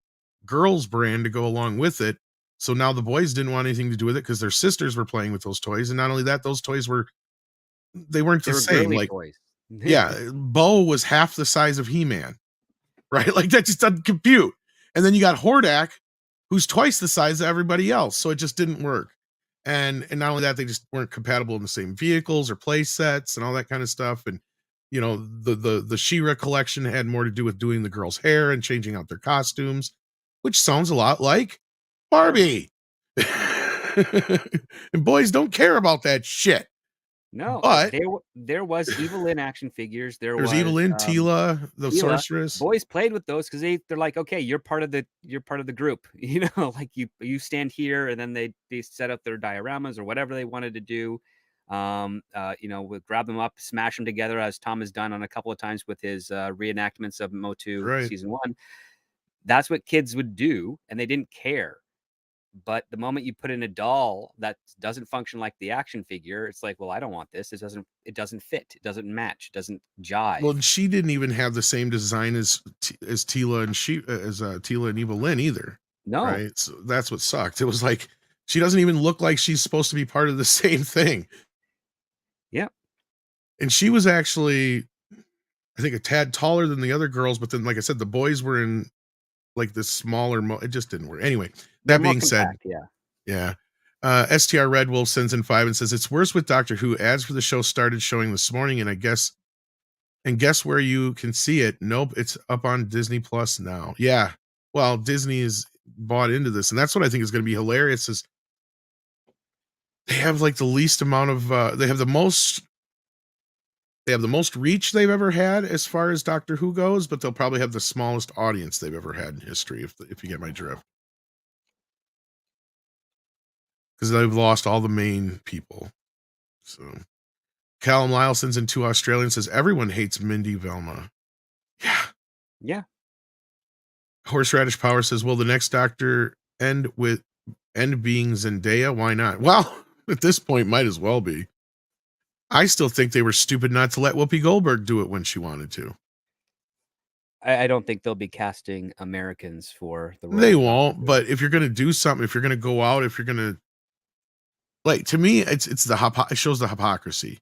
girls brand to go along with it. So now the boys didn't want anything to do with it because their sisters were playing with those toys. And not only that, those toys weren't They the were same. girly Like, toys. yeah, Bo was half the size of He-Man, right? Like, that just doesn't compute. And then you got Hordak, who's twice the size of everybody else. So it just didn't work. And not only that, they just weren't compatible in the same vehicles or play sets and all that kind of stuff. And, you know, the She-Ra collection had more to do with doing the girls' hair and changing out their costumes, which sounds a lot like Barbie. And boys don't care about that shit. No, But there was Evelyn action figures. There's Evelyn, Tila, the Tila. sorceress. Boys played with those because they're like, okay, you're part of the group. Like you stand here, and then they set up their dioramas or whatever they wanted to do. Would grab them up, smash them together, as Tom has done on a couple of times with his reenactments of Motu Right. season 1. That's what kids would do, and they didn't care. But the moment you put in a doll that doesn't function like the action figure, it's like, well, I don't want this. It doesn't fit. It doesn't match. It doesn't jive. Well, she didn't even have the same design as Tila and Tila and Evelyn either. No. Right. So that's what sucked. It was like she doesn't even look like she's supposed to be part of the same thing. Yeah. And she was actually, I think, a tad taller than the other girls, but then, like I said, the boys were in like this smaller. It just didn't work. Anyway, They're that more being said, compact, yeah. yeah. STR Red Wolf sends in 5 and says it's worse with Doctor Who. Ads for the show started showing this morning, and guess where you can see it? Nope, it's up on Disney Plus now. Yeah. Well, Disney is bought into this, and that's what I think is going to be hilarious is they have like the least amount of they have the most reach they've ever had as far as Doctor Who goes, but they'll probably have the smallest audience they've ever had in history, if you get my drift. Because they've lost all the main people. So Callum Lyle sends in 2 Australians, says everyone hates Mindy Velma. Yeah. Yeah. Horseradish Power says, will the next Doctor end being Zendaya? Why not? Well, at this point, might as well be. I still think they were stupid not to let Whoopi Goldberg do it when she wanted to. I don't think they'll be casting Americans for the role. They won't, but if you're going to do something, if you're going to go out, if you're going to, like, to me, it shows the hypocrisy.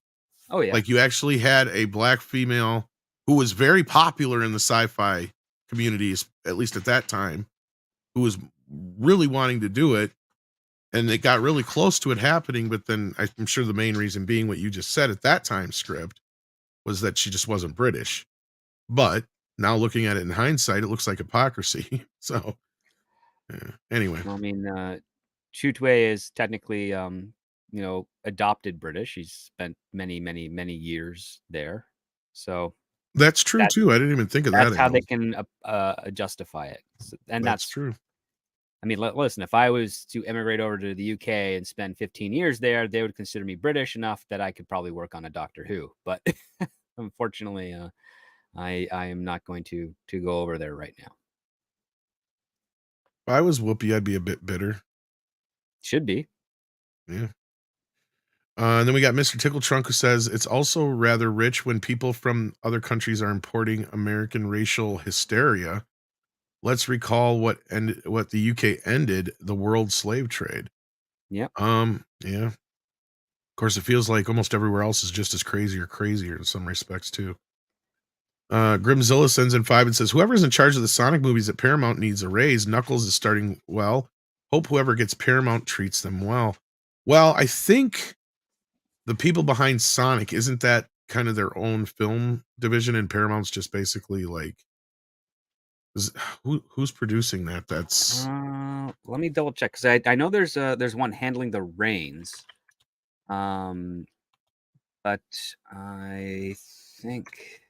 Oh, yeah. Like, you actually had a black female who was very popular in the sci-fi communities, at least at that time, who was really wanting to do it, and it got really close to it happening, but then I'm sure the main reason being what you just said at that time script was that she just wasn't British. But now looking at it in hindsight, it looks like hypocrisy. So anyway. I mean, Chutwe is technically adopted British. He's spent many, many, many years there. So that's true too. I didn't even think of that. That's how they can justify it. And that's true. I mean, listen, if I was to immigrate over to the UK and spend 15 years there, they would consider me British enough that I could probably work on a Doctor Who. But unfortunately, I am not going to go over there right now. If I was Whoopi, I'd be a bit bitter. Should be. Yeah. And then we got Mr. Tickle Trunk, who says it's also rather rich when people from other countries are importing American racial hysteria. Let's recall what the UK ended, the world slave trade. Yeah. Yeah. Of course, it feels like almost everywhere else is just as crazy or crazier in some respects too. Grimzilla sends in 5 and says, whoever's in charge of the Sonic movies at Paramount needs a raise. Knuckles is starting well. Hope whoever gets Paramount treats them well. Well, I think the people behind Sonic, isn't that kind of their own film division, and Paramount's just basically like, who's producing that? That's let me double check, because I know there's one handling the reins, but I think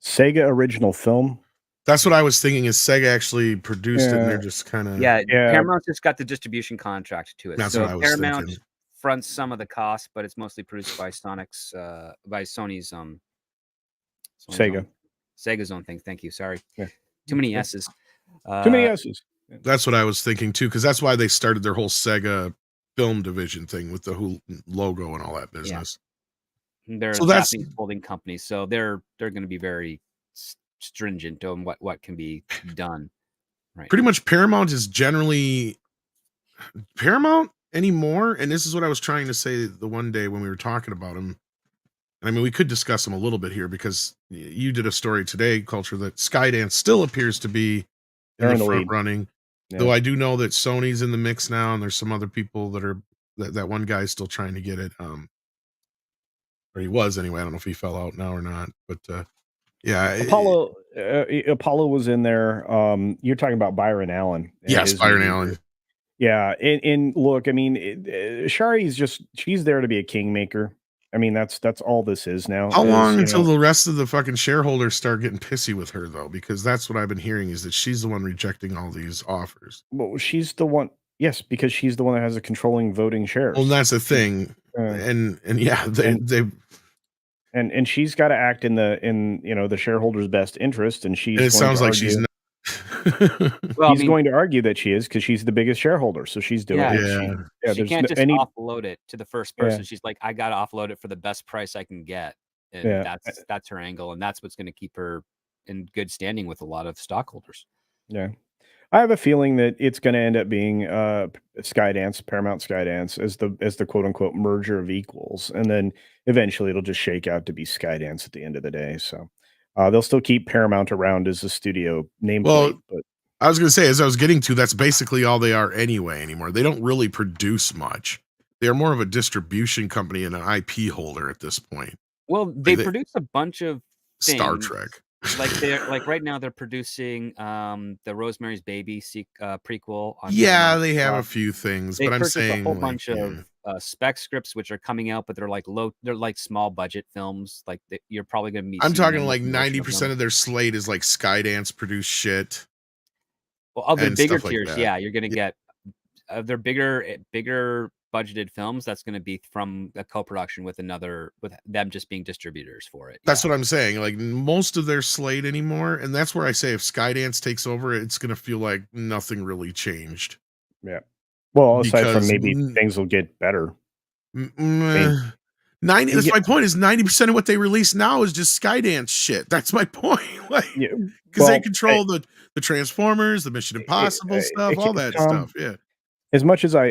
Sega original film. That's what I was thinking. Is Sega actually produced it, and they're just kind of Paramount just got the distribution contract to it. That's so what I was Paramount thinking. fronts some of the costs, but it's mostly produced by Sony's Sega's own thing. Thank you. Sorry. Yeah. Too many S's. Too many S's. That's what I was thinking too, because that's why they started their whole Sega film division thing with the logo and all that business. Yeah. They're so a that's Japanese holding company, so they're going to be very stringent on what can be done. Right. Pretty much Paramount is generally Paramount anymore, and this is what I was trying to say the one day when we were talking about them. I mean, we could discuss them a little bit here because you did a story today, Culture, that Skydance still appears to be in the front running. Yeah. Though I do know that Sony's in the mix now, and there's some other people that are that one guy's still trying to get it. Or he was anyway. I don't know if he fell out now or not, but yeah. Apollo was in there. You're talking about Byron Allen. Yes, Byron Allen. Yeah, and look, I mean, Shari's she's there to be a kingmaker. I mean, that's all this is now. How long You until know, the rest of the fucking shareholders start getting pissy with her though? Because that's what I've been hearing is that she's the one rejecting all these offers. well, she's the one. Yes, because she's the one that has the controlling voting Well, and shares. that's the thing. Uh, And yeah, and they and she's got to act in the shareholders' best interest, and and she's it going to sounds like she's argue. not. Well, I She's mean, going to argue that she is because she's the biggest shareholder. So she's doing yeah, it. Yeah. Yeah. she There's can't just any. offload it to the first Yeah. person. She's like, I got to offload it for the best price I can get, and Yeah. that's her angle, and that's what's going to keep her in good standing with a lot of stockholders. Yeah. I have a feeling that it's going to end up being Skydance, Paramount Skydance, as the quote unquote merger of equals, and then eventually it'll just shake out to be Skydance at the end of the day. So they'll still keep Paramount around as a studio nameplate, Well, but I was going to say, as I was getting to, that's basically all they are anyway anymore. They don't really produce much. They're more of a distribution company and an IP holder at this point. Well, they they- produce a bunch of Star things. Trek. Like right now they're producing the Rosemary's Baby prequel on Yeah, Paramount they have a Plus. few things, They but I'm purchased saying a whole like, bunch yeah. of spec scripts which are coming out, but they're like small budget films. Like you're probably going to meet. I'm talking like 90% of their slate is like Skydance produced shit. Well, of the and bigger stuff like tiers, that. yeah, you're going to get their bigger budgeted films. That's going to be from a co-production with them just being distributors for it. That's what I'm saying. Like most of their slate anymore, and that's where I say if Skydance takes over, it's gonna feel like nothing really changed. yeah. Well, aside from Because maybe things will get better. Mm, mean, 90 that's yeah. my point is 90% of what they release now is just Skydance shit. That's my point. Like Yeah, because they well, control the Transformers, the Mission Impossible stuff, all that stuff. Yeah. As much as I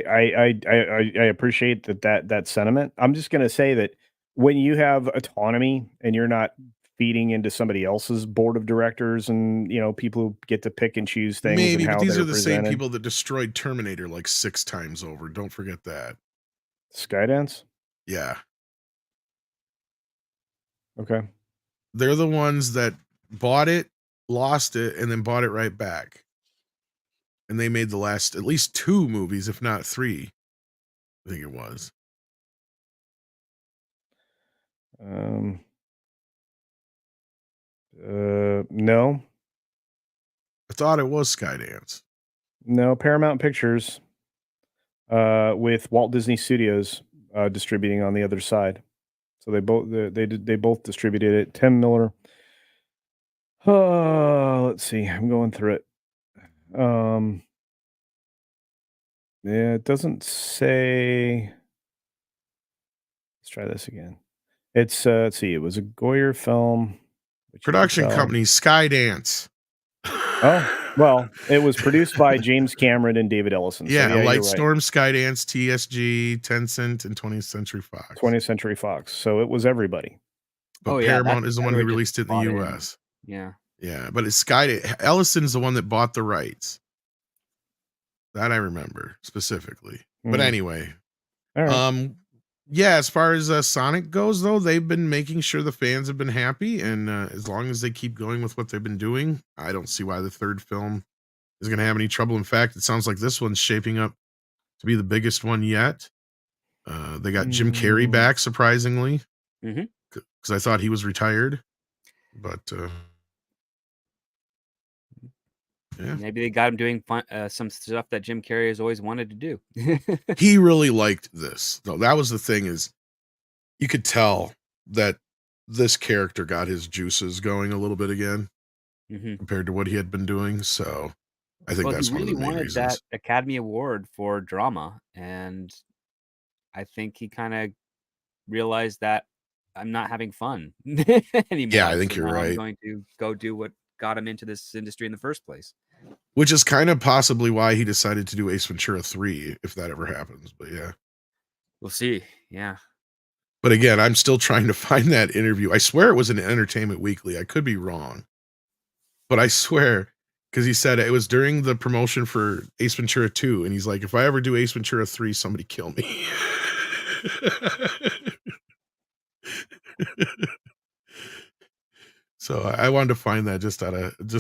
appreciate that sentiment, I'm just gonna say that when you have autonomy and you're not feeding into somebody else's board of directors and people who get to pick and choose things Maybe, and but how these they're are the same presented. people that destroyed Terminator like 6 times over. Don't forget that. Skydance? Yeah. Okay. They're the ones that bought it, lost it, and then bought it right back. And they made the last at least 2 movies, if not 3. I think it was. No. I thought it was Skydance. No, Paramount Pictures with Walt Disney Studios distributing on the other side. So they both distributed it. Tim Miller. Let's see. I'm going through it. Yeah, it doesn't say. Let's try this again. It's let's see. It was a Goyer film. which you can Production tell- company Skydance. Oh, well, it was produced by James Cameron and David Ellison. So Yeah, you're right. Lightstorm, Skydance, TSG, Tencent, and 20th Century Fox. 20th Century Fox. So it was everybody. But Oh, yeah, Paramount that's is the one who literally released just it in the bought in. US. Yeah. Yeah, but it's Skydance. Ellison's the one that bought the rights. That I remember specifically. But Mhm. anyway, All right. yeah, as far as Sonic goes, though, they've been making sure the fans have been happy, and as long as they keep going with what they've been doing, I don't see why the third film is going to have any trouble. In fact, it sounds like this one's shaping up to be the biggest one yet. They got Jim Carrey Mm. back, surprisingly, Mhm. because I thought he was retired, but yeah, Maybe they got him doing some stuff that Jim Carrey has always wanted to do. he really liked this. Though that was the thing is, you could tell that this character got his juices going a little bit again Mhm. compared to what he had been doing. So I think Well, that's he one of really the main wanted reasons. that Academy Award for drama, and I think he kind of realized that I'm not having fun anymore. Yeah, I think so you're now right. I'm going to go do what got him into this industry in the first place. Which is kind of possibly why he decided to do Ace Ventura 3, if that ever happens. But yeah. We'll see. Yeah. But again, I'm still trying to find that interview. I swear it was in Entertainment Weekly. I could be wrong. But I swear, because he said it was during the promotion for Ace Ventura 2. And he's like, if I ever do Ace Ventura 3, somebody kill me. So I wanted to find that just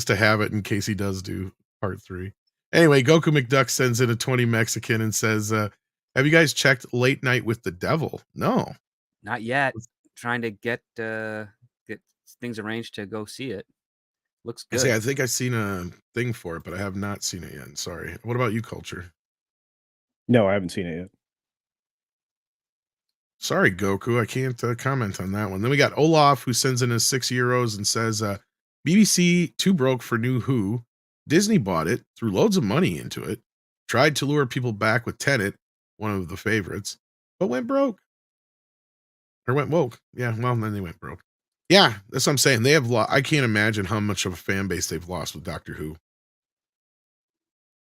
to have it in case he does do part 3. Anyway, Goku McDuck sends in a 20 Mexican and says, have you guys checked Late Night with the Devil? No. Not yet. Trying to get things arranged to go see it. Looks I good. say I think I've seen a thing for it, but I have not seen it yet. Sorry. What about you, Culture? No, I haven't seen it yet. Sorry, Goku. I can't comment on that one. Then we got Olaf, who sends in his €6 and says, BBC too broke for new Who. Disney bought it, threw loads of money into it, tried to lure people back with Tenet, one of the favorites, but went broke. Or went woke. Yeah, well, then they went broke. Yeah, that's what I'm saying. They have I can't imagine how much of a fan base they've lost with Doctor Who.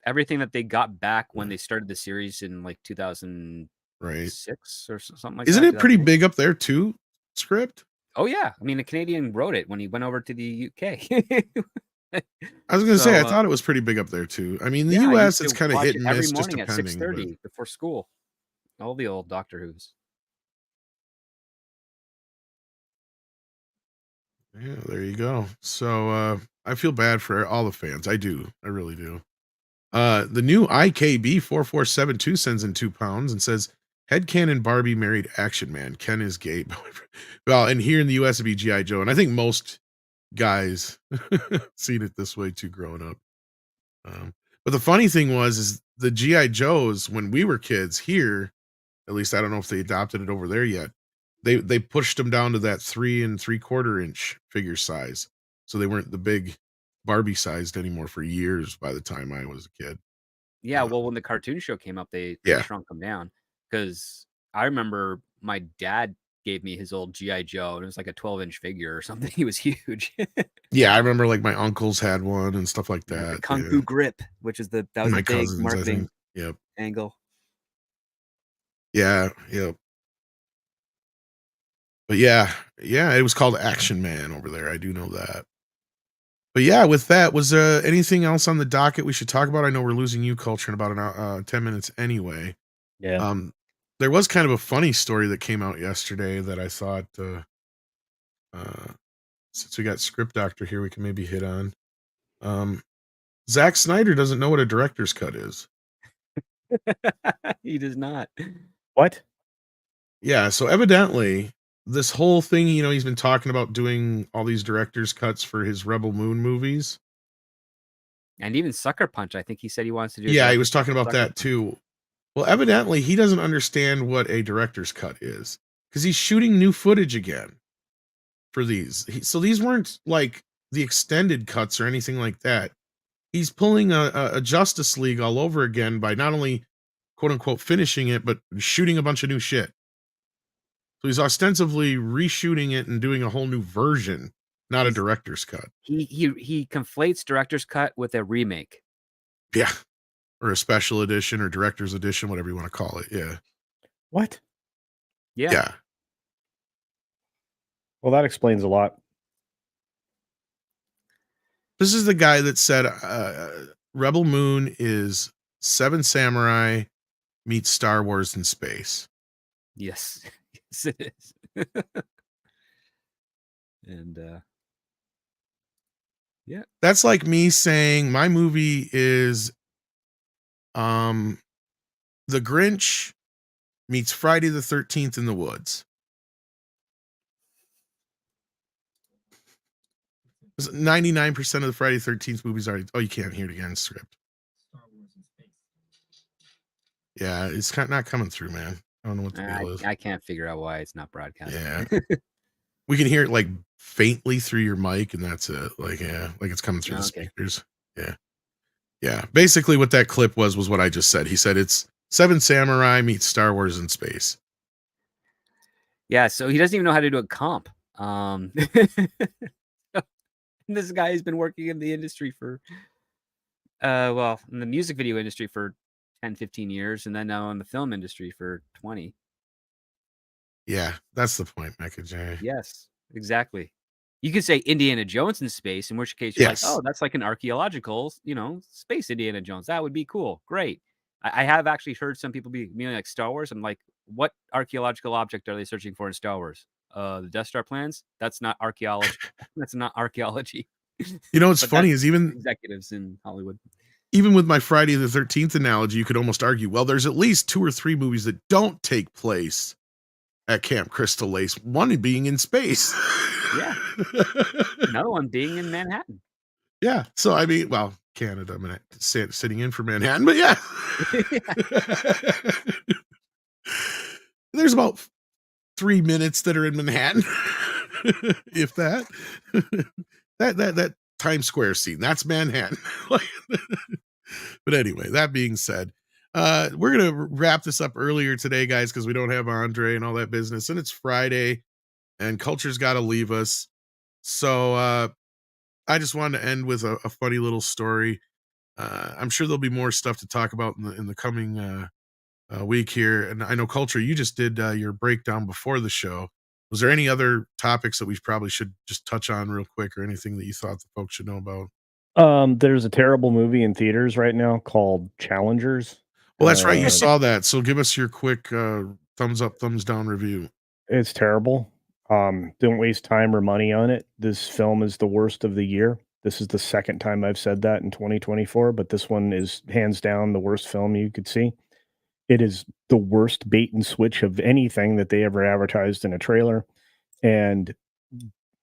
Everything that they got back when they started the series in like 2006 Right. or something like Isn't that. it pretty big up there too, Script? Oh yeah. I mean, a Canadian wrote it when he went over to the UK. I was going to say, I thought it was pretty big up there too. I mean, the US, it's kind of hit and miss, just every morning at depending. 6:30 before school. All the old Doctor Who's. Yeah, there you go. So I feel bad for all the fans. I do. I really do. The new IKB 4472 sends in £2 and says, Headcanon Barbie married Action Man. Ken is gay. Well, and here in the US it'd be G.I. Joe. And I think most guys seen it this way too growing up. But the funny thing is the G.I. Joes, when we were kids here, at least I don't know if they adopted it over there yet. They pushed them down to that 3 3/4 inch figure size. So they weren't the big Barbie sized anymore for years by the time I was a kid. Yeah, well, when the cartoon show came up, they shrunk them down. Because I remember my dad gave me his old G.I. Joe, and it was like a 12-inch figure or something. He was huge. Yeah, I remember like my uncles had one and stuff like Yeah, that. the Kung Fu Grip, which is that was My a big cousins, I marketing think. Yep. angle. Yeah, yep. But yeah, it was called Action Man over there. I do know that. But yeah, with that, was there anything else on the docket we should talk about? I know we're losing you, Culture, in about 10 minutes anyway. Yeah. There was kind of a funny story that came out yesterday that I thought, since we got Script Doctor here, we can maybe hit on. Zack Snyder doesn't know what a director's cut is. He does not. What? Yeah, so evidently this whole thing, he's been talking about doing all these director's cuts for his Rebel Moon movies. And even Sucker Punch, I think he said he wants to do. Yeah, he was talking about that too. Well, evidently he doesn't understand what a director's cut is because he's shooting new footage again for these. So these weren't like the extended cuts or anything like that. He's pulling a Justice League all over again by not only quote unquote finishing it, but shooting a bunch of new shit. So he's ostensibly reshooting it and doing a whole new version, not a director's cut. He conflates director's cut with a remake. Yeah. Or a special edition or director's edition, whatever you want to call it. Yeah. What? Yeah. Well, that explains a lot. This is the guy that said Rebel Moon is Seven Samurai meets Star Wars in space. Yes. Yes, it is. And yeah. That's like me saying my movie is The Grinch meets Friday the 13th in the Woods. 99% of the Friday the 13th movies are. Oh, you can't hear it again. Script. Yeah, it's not coming through, man. I don't know what the deal is. I can't figure out why it's not broadcasting. Yeah. We can hear it like faintly through your mic, and that's it. Like, yeah, like it's coming through the speakers. Yeah. Yeah. Basically, what that clip was what I just said. He said it's Seven Samurai meets Star Wars in space. Yeah, so he doesn't even know how to do a comp. This guy has been working in the industry for in the music video industry for 10, 15 years, and then now in the film industry for 20. Yeah, that's the point, Mecca J. Yes, exactly. You could say Indiana Jones in space, in which case you're like, oh, that's like an archaeological, space Indiana Jones. That would be cool. Great. I have actually heard some people be like Star Wars. I'm like, what archaeological object are they searching for in Star Wars? The Death Star plans? That's not archaeology. That's not archaeology. What's funny is even executives in Hollywood. even with my Friday the 13th analogy, you could almost argue, well, there's at least 2 or 3 movies that don't take place at Camp Crystal Lake, one being in space. Yeah. Another one being in Manhattan. Yeah. So, I mean, well, Canada, I'm sitting in for Manhattan, but yeah. There's about 3 minutes that are in Manhattan, if that. that Times Square scene, that's Manhattan. But anyway, that being said, we're gonna wrap this up earlier today, guys, because we don't have Andre and all that business, and it's Friday, and culture's got to leave us. So I just wanted to end with a funny little story. I'm sure there'll be more stuff to talk about in the coming week here. And I know, Culture, you just did your breakdown before the show. Was there any other topics that we probably should just touch on real quick, or anything that you thought the folks should know about? There's a terrible movie in theaters right now called Challengers. Well, that's right. You Uh, saw that. So give us your quick thumbs up, thumbs down review. It's terrible. Don't waste time or money on it. This film is the worst of the year. This is the second time I've said that in 2024, but this one is hands down the worst film you could see. It is the worst bait and switch of anything that they ever advertised in a trailer. And,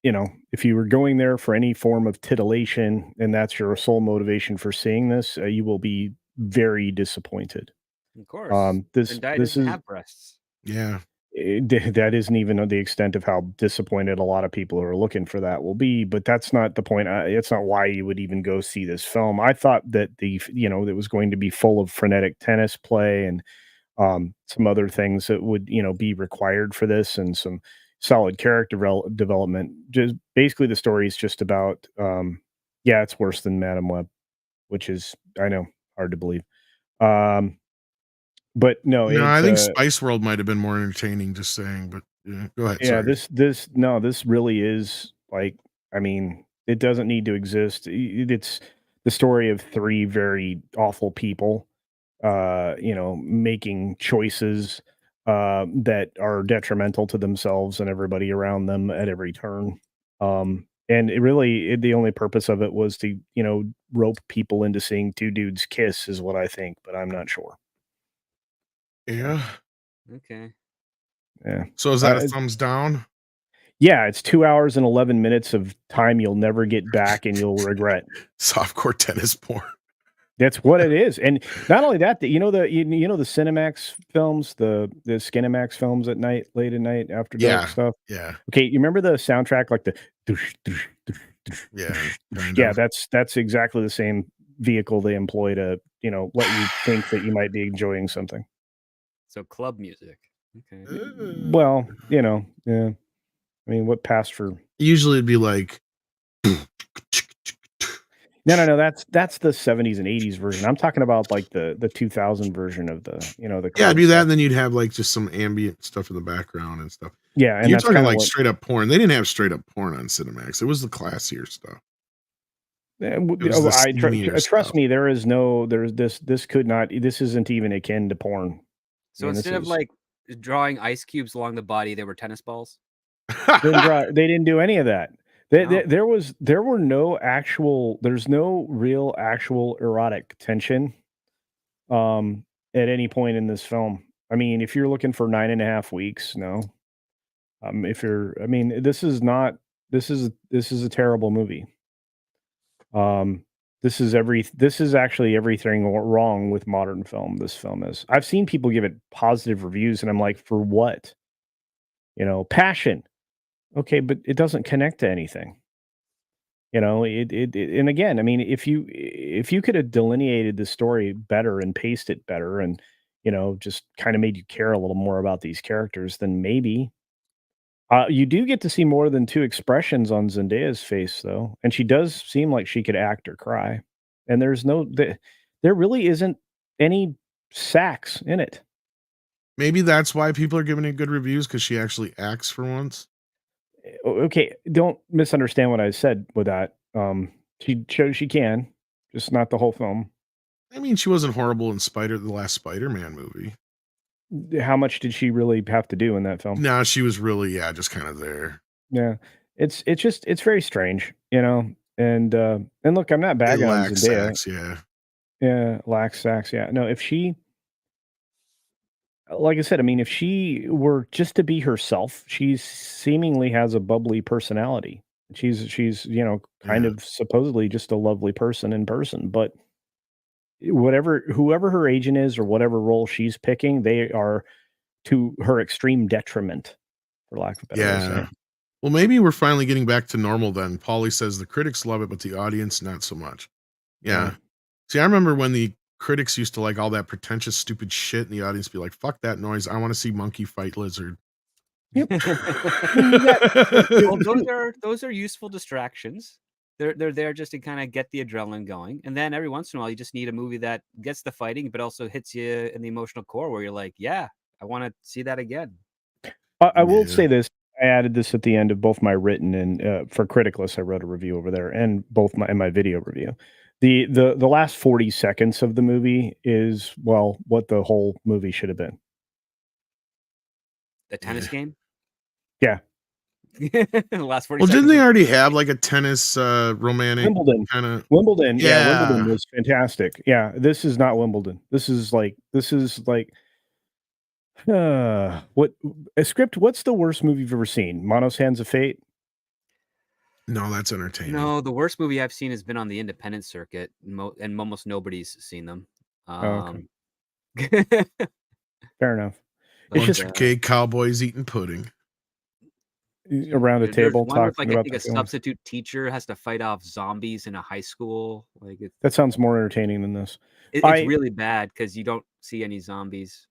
you know, if you were going there for any form of titillation and that's your sole motivation for seeing this, you will be very disappointed. Of course. This Zendaya this doesn't is have breasts. Yeah. that isn't even the extent of how disappointed a lot of people who are looking for that will be, but that's not the point. It's not why you would even go see this film. I thought that it was going to be full of frenetic tennis play and some other things that would be required for this, and some solid character development. Just basically the story is just about it's worse than Madam Web, which is, I know, hard to believe. But no, No, I think it's Spice World might have been more entertaining, just saying, but yeah, go ahead. yeah, Sorry. this really is like, I mean, it doesn't need to exist. It's the story of 3 very awful people, making choices that are detrimental to themselves and everybody around them at every turn. And the only purpose of it was to, rope people into seeing 2 dudes kiss, is what I think, but I'm not sure. Yeah. Okay. Yeah. So is that a Uh, thumbs down? Yeah, it's 2 hours and 11 minutes of time you'll never get back and you'll regret. Softcore tennis porn. That's what it is. And not only that, the Cinemax films, the Skinemax films at night, late at night, after dark Yeah. stuff. Yeah. Okay, you remember the soundtrack, like the Yeah. Kind yeah, of. that's exactly the same vehicle they employ to, let you think that you might be enjoying something. So club music. Okay. Well, yeah. I mean, what passed for Usually it'd be like, No, that's the 70s and 80s version. I'm talking about like the 2000 version of the yeah, club do that, stuff. and then you'd have like just some ambient stuff in the background and stuff. Yeah, and You're that's talking kind of like what. straight up porn. They didn't have straight up porn on Cinemax. It was the classier stuff. It was the steamier Trust stuff. me, this could not. This isn't even akin to porn. So I mean, instead of like drawing ice cubes along the body, they were tennis balls. they didn't do any of that. No. There's no real actual erotic tension at any point in this film. I mean, if you're looking for 9.5 weeks, no. This is a terrible movie. This is actually everything wrong with modern film. This film is. I've seen people give it positive reviews, and I'm like, for what? Passion. Okay, but it doesn't connect to anything. And again, I mean, if you could have delineated the story better and paced it better, and just kind of made you care a little more about these characters, then maybe. You do get to see more than 2 expressions on Zendaya's face, though, and she does seem like she could act or cry. And there really isn't any sex in it. Maybe that's why people are giving it good reviews, because she actually acts for once. Okay, don't misunderstand what I said with that. She shows she can, just not the whole film. I mean, she wasn't horrible in the last Spider-Man movie. How much did she really have to do in that film? No, she was really, just kind of there. Yeah, it's very strange, And look, I'm not It bagging on lacks Zendaya. sex, yeah. Yeah, lax sacks. Yeah, no. If she, like I said, I mean, if she were just to be herself, she seemingly has a bubbly personality. She's kind Yeah. of supposedly just a lovely person in person, but whatever whoever her agent is or whatever role she's picking, they are to her extreme detriment, for lack of a better way to say Yeah. it. Well, maybe we're finally getting back to normal then. Paulie says the critics love it, but the audience not so much. Yeah. Yeah. See, I remember when the critics used to like all that pretentious, stupid shit, and the audience be like, "Fuck that noise! I want to see monkey fight lizard." Yep. I mean, you got Well, those are useful distractions. They're there just to kind of get the adrenaline going, and then every once in a while, you just need a movie that gets the fighting, but also hits you in the emotional core, where you're like, "Yeah, I want to see that again." I will Yeah. say this. I added this at the end of both my written and for Criticless, I wrote a review over there, and both my video review. The last 40 seconds of the movie is what the whole movie should have been. The tennis game. Yeah, The last 40 Well, didn't seconds. they already have like a tennis romantic Wimbledon. kind of? Wimbledon, yeah, Wimbledon Yeah. was fantastic. Yeah, this is not Wimbledon. This is like what a script. What's the worst movie you've ever seen? Mono's Hands of Fate. No, that's entertaining. No, the worst movie I've seen has been on the independent circuit, and almost nobody's seen them. Oh, okay. Fair enough. It's but, just Bunch of gay cowboys eating pudding. around a there's table one with talking like I about think the a film. substitute teacher has to fight off zombies in a high school. Like That sounds more entertaining than this. it's I really bad because you don't see any zombies.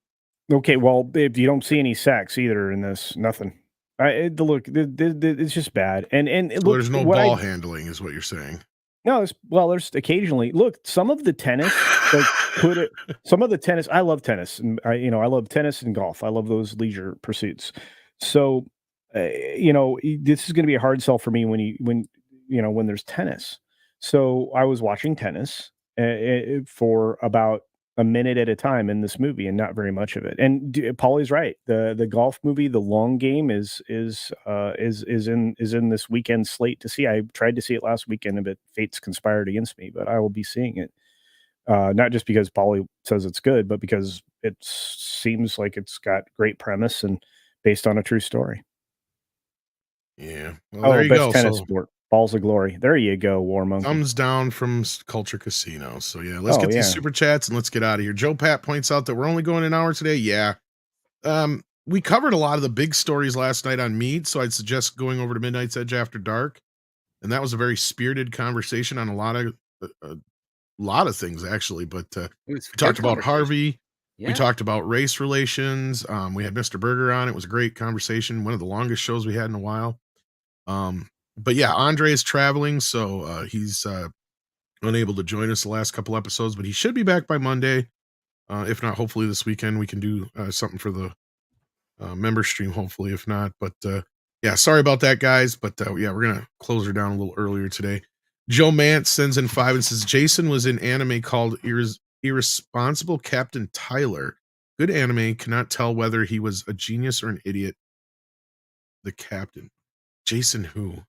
Okay, well, if you don't see any sex either in this, nothing. It's just bad. And So look, there's no what I ball handling, is what you're saying. no, there's occasionally look some of the tennis like some of the tennis. I love tennis, and I love tennis and golf. I love those leisure pursuits. So, this is going to be a hard sell for me when there's tennis. So I was watching tennis for about a minute at a time in this movie, and not very much of it. And Paulie's right. The golf movie, The Long Game, is in this weekend slate to see. I tried to see it last weekend, but fates conspired against me. But I will be seeing it, not just because Paulie says it's good, but because it seems like it's got great premise and based on a true story. Yeah. Well, there you best go. tennis So sport, Balls of Glory. There you go, War Monkey. thumbs down from Culture Casino. So yeah, let's Oh, get yeah. these super chats and let's get out of here. Joe Pat points out that we're only going an hour today. Yeah. We covered a lot of the big stories last night on Meat, so I'd suggest going over to Midnight's Edge after dark. And that was a very spirited conversation on a lot of things actually. But It was we talked good about conversation. Harvey. Yeah. We talked about race relations. We had Mr. Berger on. It was a great conversation. One of the longest shows we had in a while. But yeah, Andre is traveling, so he's unable to join us the last couple episodes, but he should be back by Monday. If not, hopefully this weekend we can do something for the member stream, hopefully. If not, but yeah, sorry about that, guys. But yeah, we're gonna close her down a little earlier today. Joe Mance sends in 5 and says Jason was in anime called Irresponsible Captain Tyler. Good anime, cannot tell whether he was a genius or an idiot. The captain. Jason who?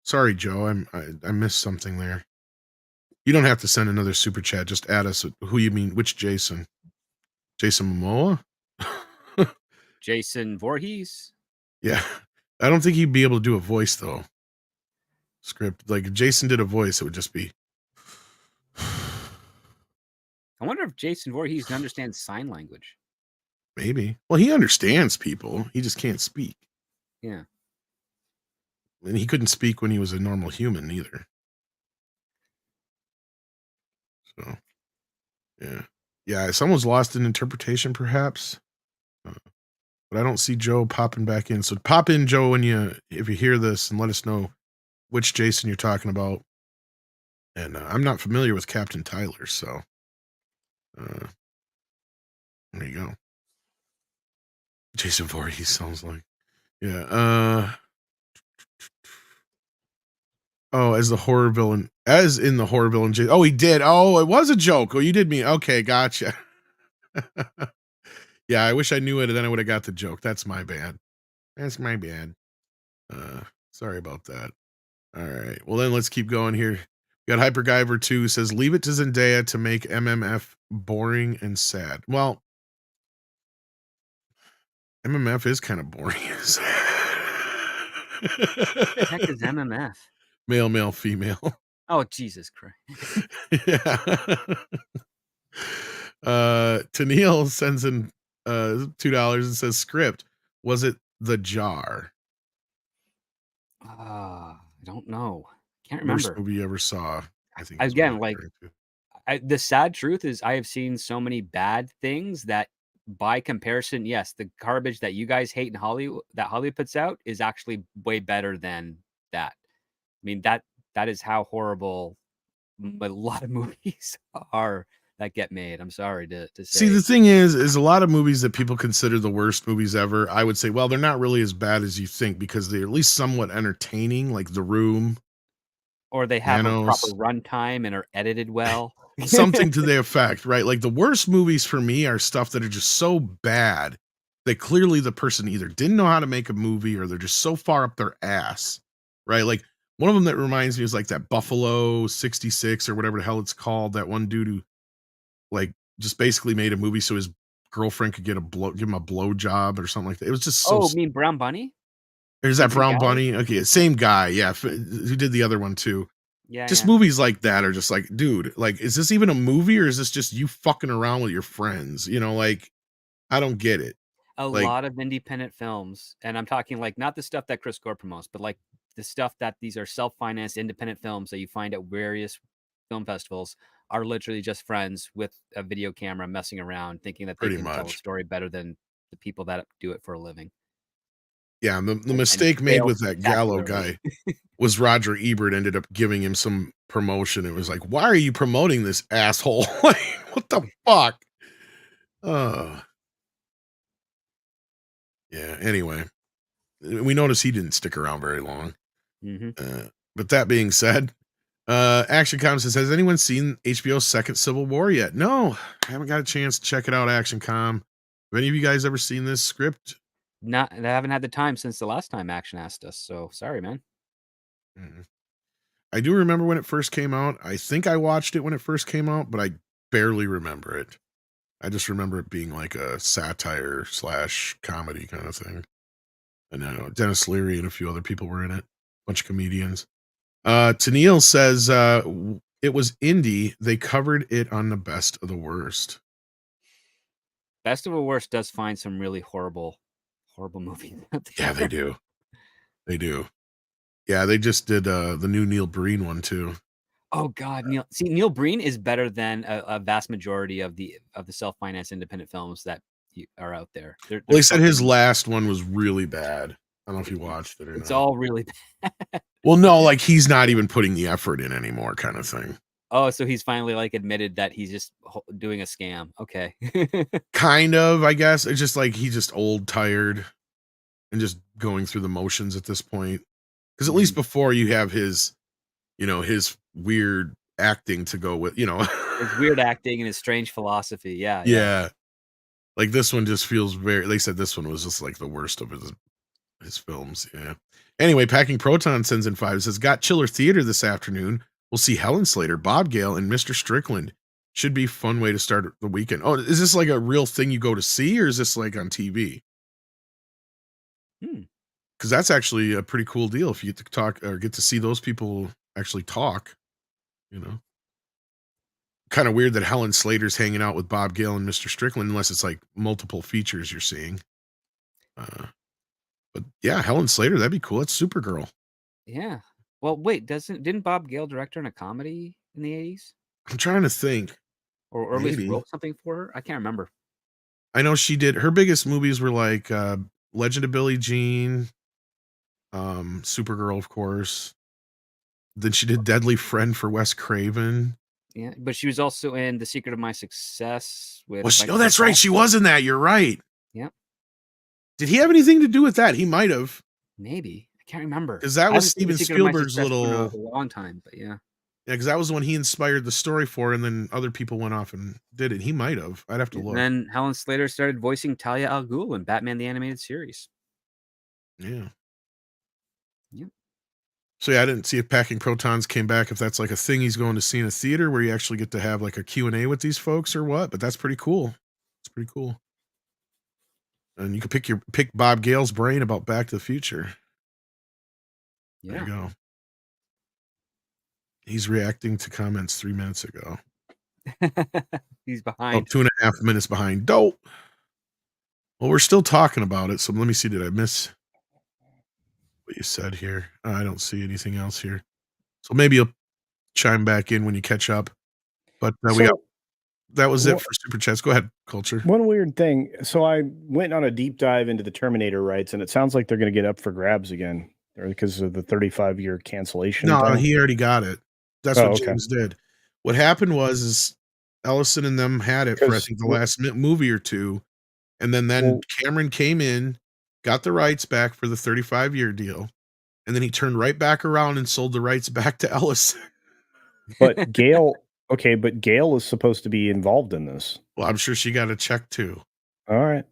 Sorry, Joe. I missed something there. You don't have to send another super chat. Just add us who you mean. Which Jason? Jason Momoa? Jason Voorhees. Yeah. I don't think he'd be able to do a voice though. Script. Like if Jason did a voice, it would just be. I wonder if Jason Voorhees understands sign language. Maybe. Well, he understands people. He just can't speak. Yeah. And he couldn't speak when he was a normal human either. So, yeah. Yeah, someone's lost in interpretation, perhaps. But I don't see Joe popping back in. So pop in, Joe, if you hear this, and let us know which Jason you're talking about. And I'm not familiar with Captain Tyler, so there you go. Jason Voorhees sounds like. Yeah. Oh, as in the horror villain. Oh, he did. Oh, it was a joke. Oh, you did me. Okay, gotcha. Yeah, I wish I knew it, and then I would have got the joke. That's my bad. Sorry about that. All right. Well, then let's keep going here. You got Hyperguyver 2 says, leave it to Zendaya to make MMF boring and sad. Well, MMF is kind of boring and sad. The heck is MMF? Male, female. Oh, Jesus Christ. Yeah. Tennille sends in $2 and says, script. Was it The Jar? I don't know. Can't Worst remember. movie you ever saw. I think is what Again, I'm like, referring to. the sad truth is I have seen so many bad things that by comparison, yes, the garbage that you guys hate in Hollywood that Hollywood puts out is actually way better than that. I mean, that is how horrible a lot of movies are that get made. I'm sorry to say. See, the thing is a lot of movies that people consider the worst movies ever, I would say, well, they're not really as bad as you think because they're at least somewhat entertaining, like The Room. Or they have a Thanos. proper runtime and are edited well. Something to the effect, right? Like the worst movies for me are stuff that are just so bad that clearly the person either didn't know how to make a movie or they're just so far up their ass, right? Like one of them that reminds me is like that Buffalo 66 or whatever the hell it's called. That one dude who like just basically made a movie so his girlfriend could give him a blow job or something like that. It was just so. Oh, mean Brown Bunny? Is that Vincent Brown Gallo? Bunny? Okay, same guy. Yeah, who did the other one too? Yeah. Just yeah. movies like that are just like, dude, like, is this even a movie or is this just you fucking around with your friends? You know, like, I don't get it. A like- lot of independent films, and I'm talking like not the stuff that Chris Gore promotes, but like the stuff that these are self-financed independent films that you find at various film festivals are literally just friends with a video camera messing around, thinking that they Pretty can tell a much. story better than the people that do it for a living. Yeah, and the mistake made failed with that Gallo spectacularly. guy was Roger Ebert ended up giving him some promotion. It was like, why are you promoting this asshole? Like, what the fuck? Yeah, anyway. We noticed he didn't stick around very long. Mm-hmm. But that being said, Action Com says, has anyone seen HBO's second Civil War yet? No, I haven't got a chance to check it out, Action Com. Have any of you guys ever seen this script? I haven't had the time since the last time Action asked us, so sorry, man. I do remember when it first came out. I think I watched it when it first came out, but I barely remember it. I just remember it being like a satire / comedy kind of thing. And I know Dennis Leary and a few other people were in it. A bunch of comedians. Tennille says it was indie. They covered it on the Best of the Worst. Best of the Worst does find some really horrible movies out there. Yeah, they do. They do. Yeah, they just did the new Neil Breen one too. Oh God, Neil Breen is better than a vast majority of the self-financed independent films that are out there. Well, they said his last one was really bad. I don't know if you watched it or It's not. all really bad. Well, no, like he's not even putting the effort in anymore, kind of thing. Oh, so he's finally like admitted that he's just doing a scam. Okay. Kind of, I guess. It's just like he's just old, tired, and just going through the motions at this point. Because at least before you have his, his weird acting to go with, his weird acting and his strange philosophy. Yeah. Yeah. Like this one just feels they said this one was just like the worst of his films. Yeah. Anyway, Packing Proton sends in 5. It says, got Chiller Theater this afternoon. We'll see Helen Slater, Bob Gale, and Mr. Strickland. Should be a fun way to start the weekend. Oh, is this like a real thing you go to see, or is this like on TV? Because that's actually a pretty cool deal if you get to talk or get to see those people actually talk. Kind of weird that Helen Slater's hanging out with Bob Gale and Mr. Strickland, unless it's like multiple features you're seeing. But yeah, Helen Slater, that'd be cool. That's Supergirl. Yeah. Well, wait, didn't Bob Gale direct her in a comedy in the 80s? I'm trying to think. Or at least Maybe. wrote something for her? I can't remember. I know she did. Her biggest movies were like Legend of Billie Jean, Supergirl, of course. Then she did Deadly Friend for Wes Craven. Yeah, but she was also in The Secret of My Success with. Oh, that's right. She was in that. You're right. Yep. Did he have anything to do with that? He might have. Maybe. I can't remember. Because that I was haven't seen The Steven Secret of My Spielberg's Success little. for a long time, but yeah. Yeah, because that was the one he inspired the story for, and then other people went off and did it. He might have. I'd have to look. And then Helen Slater started voicing Talia al Ghul in Batman the Animated Series. Yeah. Yep. So yeah, I didn't see if Packing Protons came back. If that's like a thing he's going to see in a theater where you actually get to have like a Q&A with these folks or what. But that's pretty cool. It's pretty cool. And you can pick Bob Gale's brain about Back to the Future. There you Yeah. go. He's reacting to comments 3 minutes ago. He's Oh, behind. 2.5 minutes behind. Dope. Well, we're still talking about it. So let me see. Did I miss what you said here? I don't see anything else here. So maybe you'll chime back in when you catch up. But that was it for Super Chats. Go ahead, Culture. One weird thing. So I went on a deep dive into the Terminator rights, and it sounds like they're going to get up for grabs again because of the 35-year cancellation. No, thing. he already got it. That's Oh, what okay. James did. What happened was Ellison and them had it for I 'Cause think the last movie or two, and then Cameron came in, got the rights back for the 35-year deal, and then he turned right back around and sold the rights back to Ellison. But Gail is supposed to be involved in this. Well, I'm sure she got a check too. All right.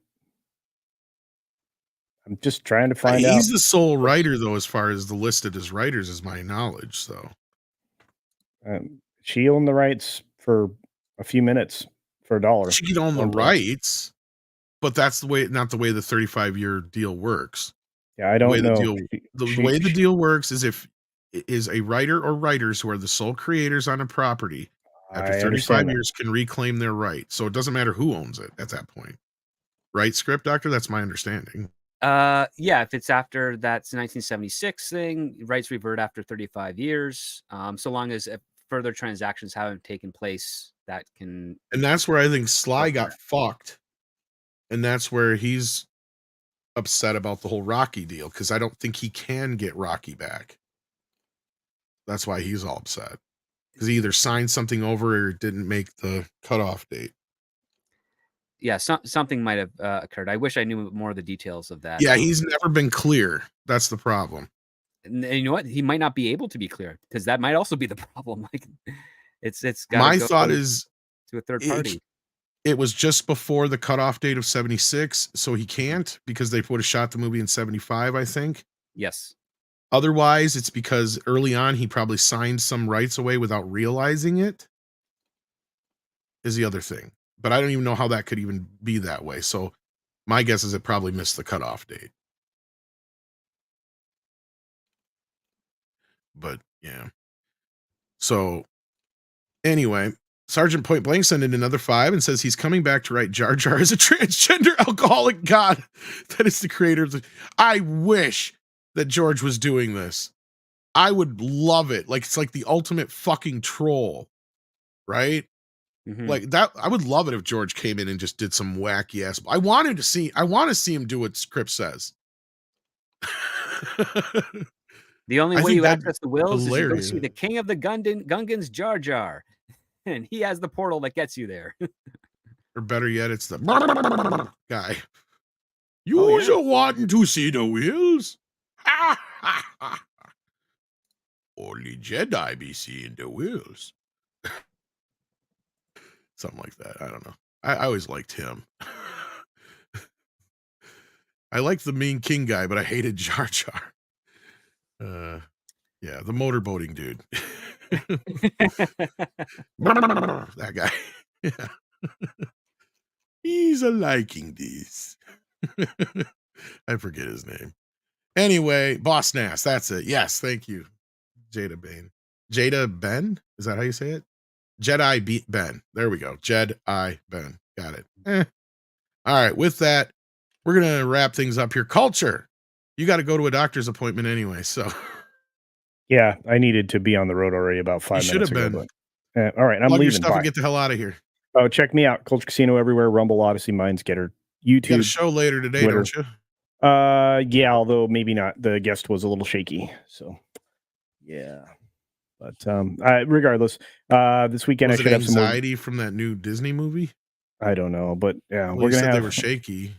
I'm just trying to find out. He's the sole writer, though, as far as the listed as writers, is my knowledge. So She owned the rights for a few minutes for $1. she could own the rights, but that's not the way the 35-year deal works. Yeah, I don't know. The way the deal works is if is a writer or writers who are the sole creators on a property after 35 years can reclaim their right. So it doesn't matter who owns it at that point. Right, Script Doctor? That's my understanding. Yeah, if it's after that's 1976 thing, rights revert after 35 years. So long as further transactions haven't taken place, that can. And that's where I think Sly got fucked. And that's where he's upset about the whole Rocky deal, because I don't think he can get Rocky back. That's why he's all upset. Because he either signed something over or didn't make the cutoff date. Yeah, something might have occurred. I wish I knew more of the details of that. Yeah, he's never been clear. That's the problem. And you know what? He might not be able to be clear, because that might also be the problem. Like, it's my thought is to a third party. It was just before the cutoff date of 76, so he can't, because they would have shot the movie in 75, I think. Yes. Otherwise, it's because early on he probably signed some rights away without realizing it, is the other thing. But I don't even know how that could even be that way. So my guess is it probably missed the cutoff date. But yeah. So anyway, Sergeant Point Blank sent in another 5 and says he's coming back to write Jar Jar as a transgender alcoholic god that is the creator of the. I wish that George was doing this. I would love it. Like, it's like the ultimate fucking troll, right? Mm-hmm. Like that. I would love it if George came in and just did some wacky ass. I want to see him do what Script says. The only way you access the wills is you go see the king of the Gungans, Jar Jar, and he has the portal that gets you there. Or better yet, it's the guy. You're wanting to see the wheels? Only Jedi be seeing the wheels. Something like that. I don't know. I always liked him. I liked the Mean King guy, but I hated Jar Jar. Yeah, the motorboating dude. That guy. Yeah. He's a liking this. I forget his name. Anyway, Boss Nass. That's it. Yes, thank you, Jada Bane. Jada Ben? Is that how you say it? Jedi Ben. There we go. Jedi Ben. Got it. All right. With that, we're going to wrap things up here. Culture. You got to go to a doctor's appointment anyway. So, yeah, I needed to be on the road already about 5 minutes ago. Should have been. All right. I'm leaving. Your leaving. Stuff and get the hell out of here. Oh, check me out. Culture Casino everywhere. Rumble, Odyssey, Mindsgetter, YouTube. You got a show later today, Twitter. don't you? Yeah, although maybe not. The guest was a little shaky. So, yeah. But regardless, this weekend was I should have some anxiety from that new Disney movie. I don't know, but yeah, well, we're gonna have. They were shaky.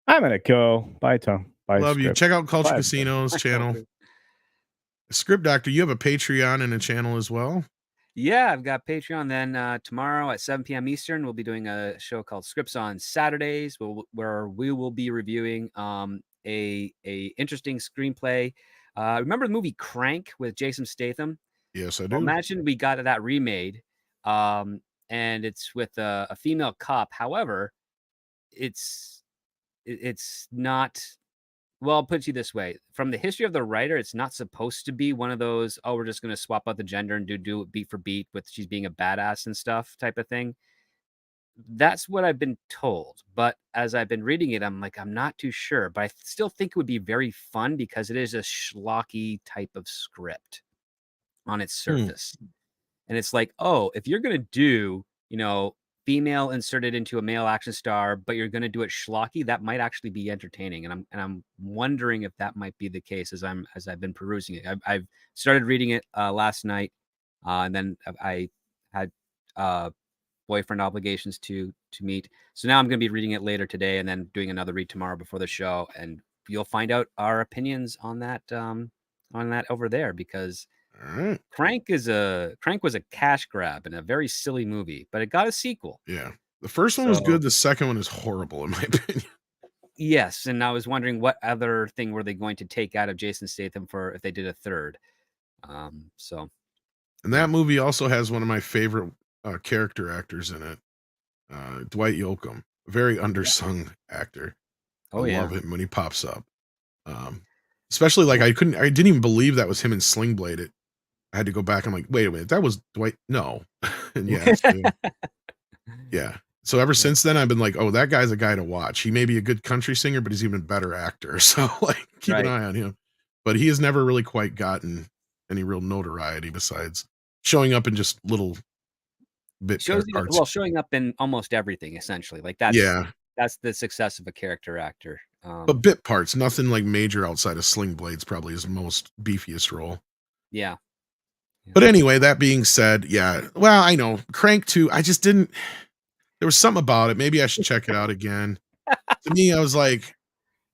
I'm gonna go. Bye, Tom. Bye. Love Script. you. Check out Culture Casino's channel. Script Doctor, you have a Patreon and a channel as well. Yeah, I've got Patreon. Then tomorrow at 7 p.m. Eastern, we'll be doing a show called Scripts on Saturdays, where we will be reviewing a interesting screenplay Remember the movie Crank with Jason Statham? Yes, I do. Well, imagine we got that remade, and it's with a female cop. However, it's not. Well, I'll put it to you this way: from the history of the writer, it's not supposed to be one of those. Oh, we're just going to swap out the gender and do it beat for beat with she's being a badass and stuff type of thing. That's what I've been told. But as I've been reading it, I'm like, I'm not too sure. But I still think it would be very fun because it is a schlocky type of script on its surface. And it's like, oh, if you're going to do, female inserted into a male action star, but you're going to do it schlocky, that might actually be entertaining. And I'm wondering if that might be the case as I've been perusing it. I've started reading it last night, and then I had boyfriend obligations to meet. So now I'm going to be reading it later today and then doing another read tomorrow before the show. And you'll find out our opinions on that over there, because All right. Crank was a cash grab and a very silly movie, but it got a sequel. Yeah. The first one was good. The second one is horrible, in my opinion. Yes. And I was wondering what other thing were they going to take out of Jason Statham if they did a third. And that movie also has one of my favorite character actors in it, Dwight Yoakam, a very undersung actor. Oh, I love him when he pops up. Especially like I didn't even believe that was him in Sling Blade. I had to go back. I'm like, wait a minute, that was Dwight? No. And yeah. So ever since then, I've been like, oh, that guy's a guy to watch. He may be a good country singer, but he's even a better actor. So like, keep an eye on him. But he has never really quite gotten any real notoriety besides showing up in just little bit parts. Well, showing up in almost everything, essentially. Like that's the success of a character actor. But bit parts, nothing like major outside of Sling Blade's probably his most beefiest role. Yeah. But anyway, that being said, well, I know Crank 2, I just didn't, there was something about it. Maybe I should check it out again. To me, I was like,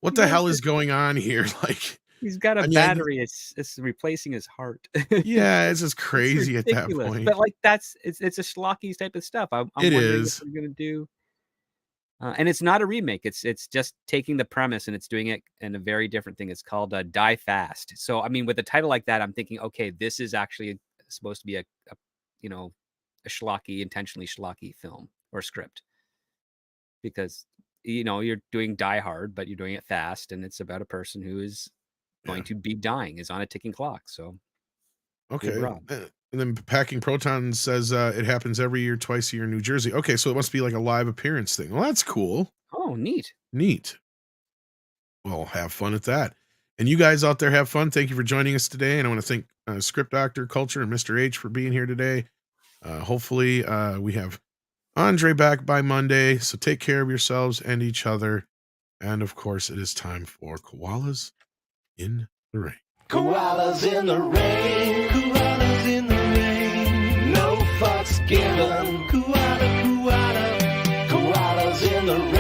what the hell is going on here? Like, he's got a battery. It's replacing his heart. Yeah, it's just crazy at that point. But like it's a schlocky type of stuff. I'm wondering what they're gonna do. And it's not a remake. It's just taking the premise and it's doing it in a very different thing. It's called Die Fast. So I mean, with a title like that, I'm thinking, okay, this is actually supposed to be a schlocky, intentionally schlocky film or script, because you're doing Die Hard, but you're doing it fast, and it's about a person who is going to be dying, is on a ticking clock. So okay. And then Packing Proton says it happens every year, twice a year in New Jersey. Okay, so it must be like a live appearance thing. Well, that's cool. Oh, neat. Well, have fun at that. And you guys out there have fun. Thank you for joining us today. And I want to thank Script Doctor Culture and Mr. H for being here today. Hopefully we have Andre back by Monday. So take care of yourselves and each other. And of course, it is time for Koalas in the Rain. Koalas in the rain. Koalas in the rain. No fucks given. Koalas in the rain.